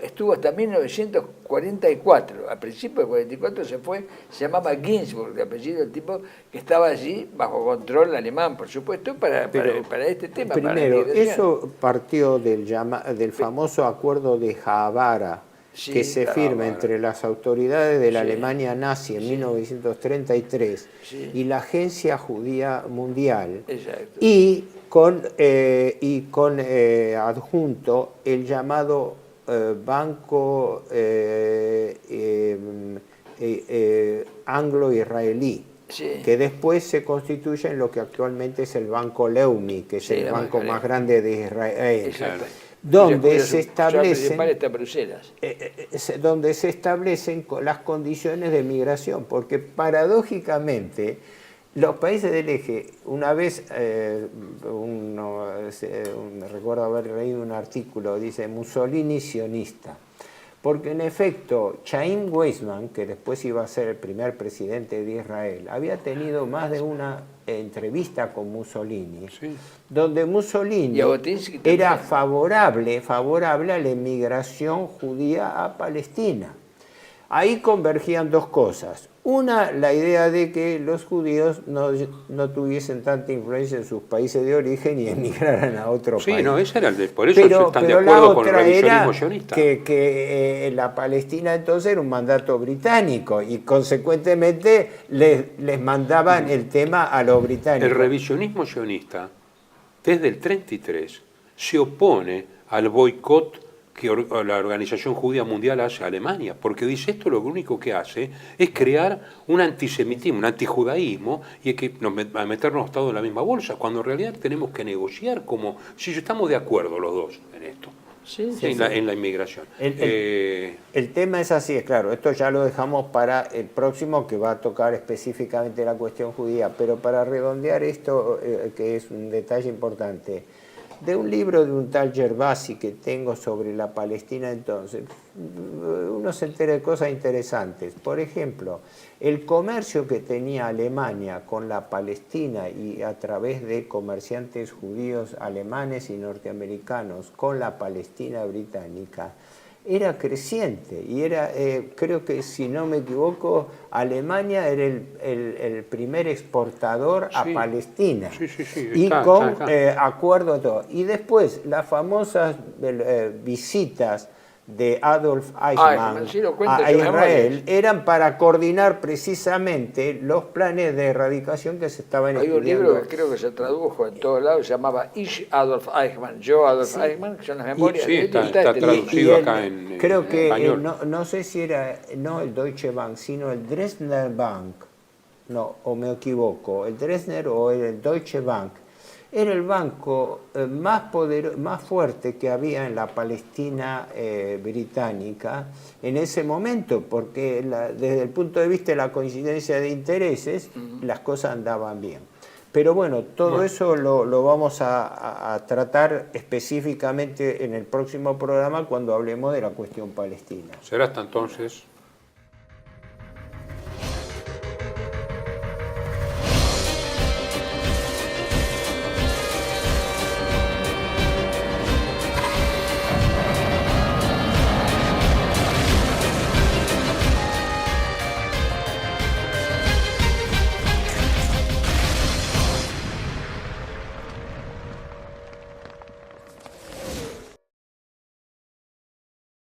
Speaker 3: estuvo hasta 1944. A principios del 44 se llamaba Ginsburg, de apellido el tipo que estaba allí bajo control alemán, por supuesto, para este tema.
Speaker 2: Primero, eso partió del famoso acuerdo de Havana, que se firma entre las autoridades de la Alemania nazi en 1933 y la Agencia Judía Mundial, y con adjunto el llamado Banco Anglo-Israelí, que después se constituye en lo que actualmente es el Banco Leumi, que es el banco más grande de Israel. Donde se establecen las condiciones de migración, porque paradójicamente los países del eje, una vez, recuerdo haber leído un artículo, dice Mussolini sionista, porque en efecto Chaim Weizmann, que después iba a ser el primer presidente de Israel, había tenido más de una entrevista con Mussolini, donde Mussolini era favorable a la emigración judía a Palestina. Ahí convergían dos cosas. Una, la idea de que los judíos no tuviesen tanta influencia en sus países de origen y emigraran a otro país.
Speaker 1: No, ese era por eso están de acuerdo con el revisionismo sionista.
Speaker 2: Que la Palestina entonces era un mandato británico y consecuentemente les mandaban el tema a los británicos.
Speaker 1: El revisionismo sionista, desde el 33, se opone al boicot que la Organización Judía Mundial hace a Alemania, porque dice esto lo único que hace es crear un antisemitismo, un antijudaísmo, y es que a meternos todos en la misma bolsa, cuando en realidad tenemos que negociar como si estamos de acuerdo los dos en esto, en la inmigración.
Speaker 2: El tema es así, es claro, esto ya lo dejamos para el próximo que va a tocar específicamente la cuestión judía, pero para redondear esto, que es un detalle importante, de un libro de un tal Gervasi que tengo sobre la Palestina entonces, uno se entera de cosas interesantes. Por ejemplo, el comercio que tenía Alemania con la Palestina y a través de comerciantes judíos alemanes y norteamericanos con la Palestina británica era creciente y era, creo que si no me equivoco, Alemania era el primer exportador a Palestina y con acuerdo a todo. Y después las famosas visitas de Adolf Eichmann a Israel eran para coordinar precisamente los planes de erradicación que se estaban estudiando.
Speaker 3: Hay un libro que creo que se tradujo en todos lados, se llamaba Ich Adolf Eichmann, yo Adolf Eichmann, que son las memorias.
Speaker 1: Sí, está traducido acá en
Speaker 2: creo que
Speaker 1: español.
Speaker 2: no sé si era no el Deutsche Bank, sino el Dresdner Bank, no, o me equivoco, el Dresdner o el Deutsche Bank. Era el banco más fuerte que había en la Palestina británica en ese momento, porque desde el punto de vista de la coincidencia de intereses, las cosas andaban bien. Pero bueno, todo eso lo vamos a tratar específicamente en el próximo programa cuando hablemos de la cuestión palestina.
Speaker 1: Será hasta entonces.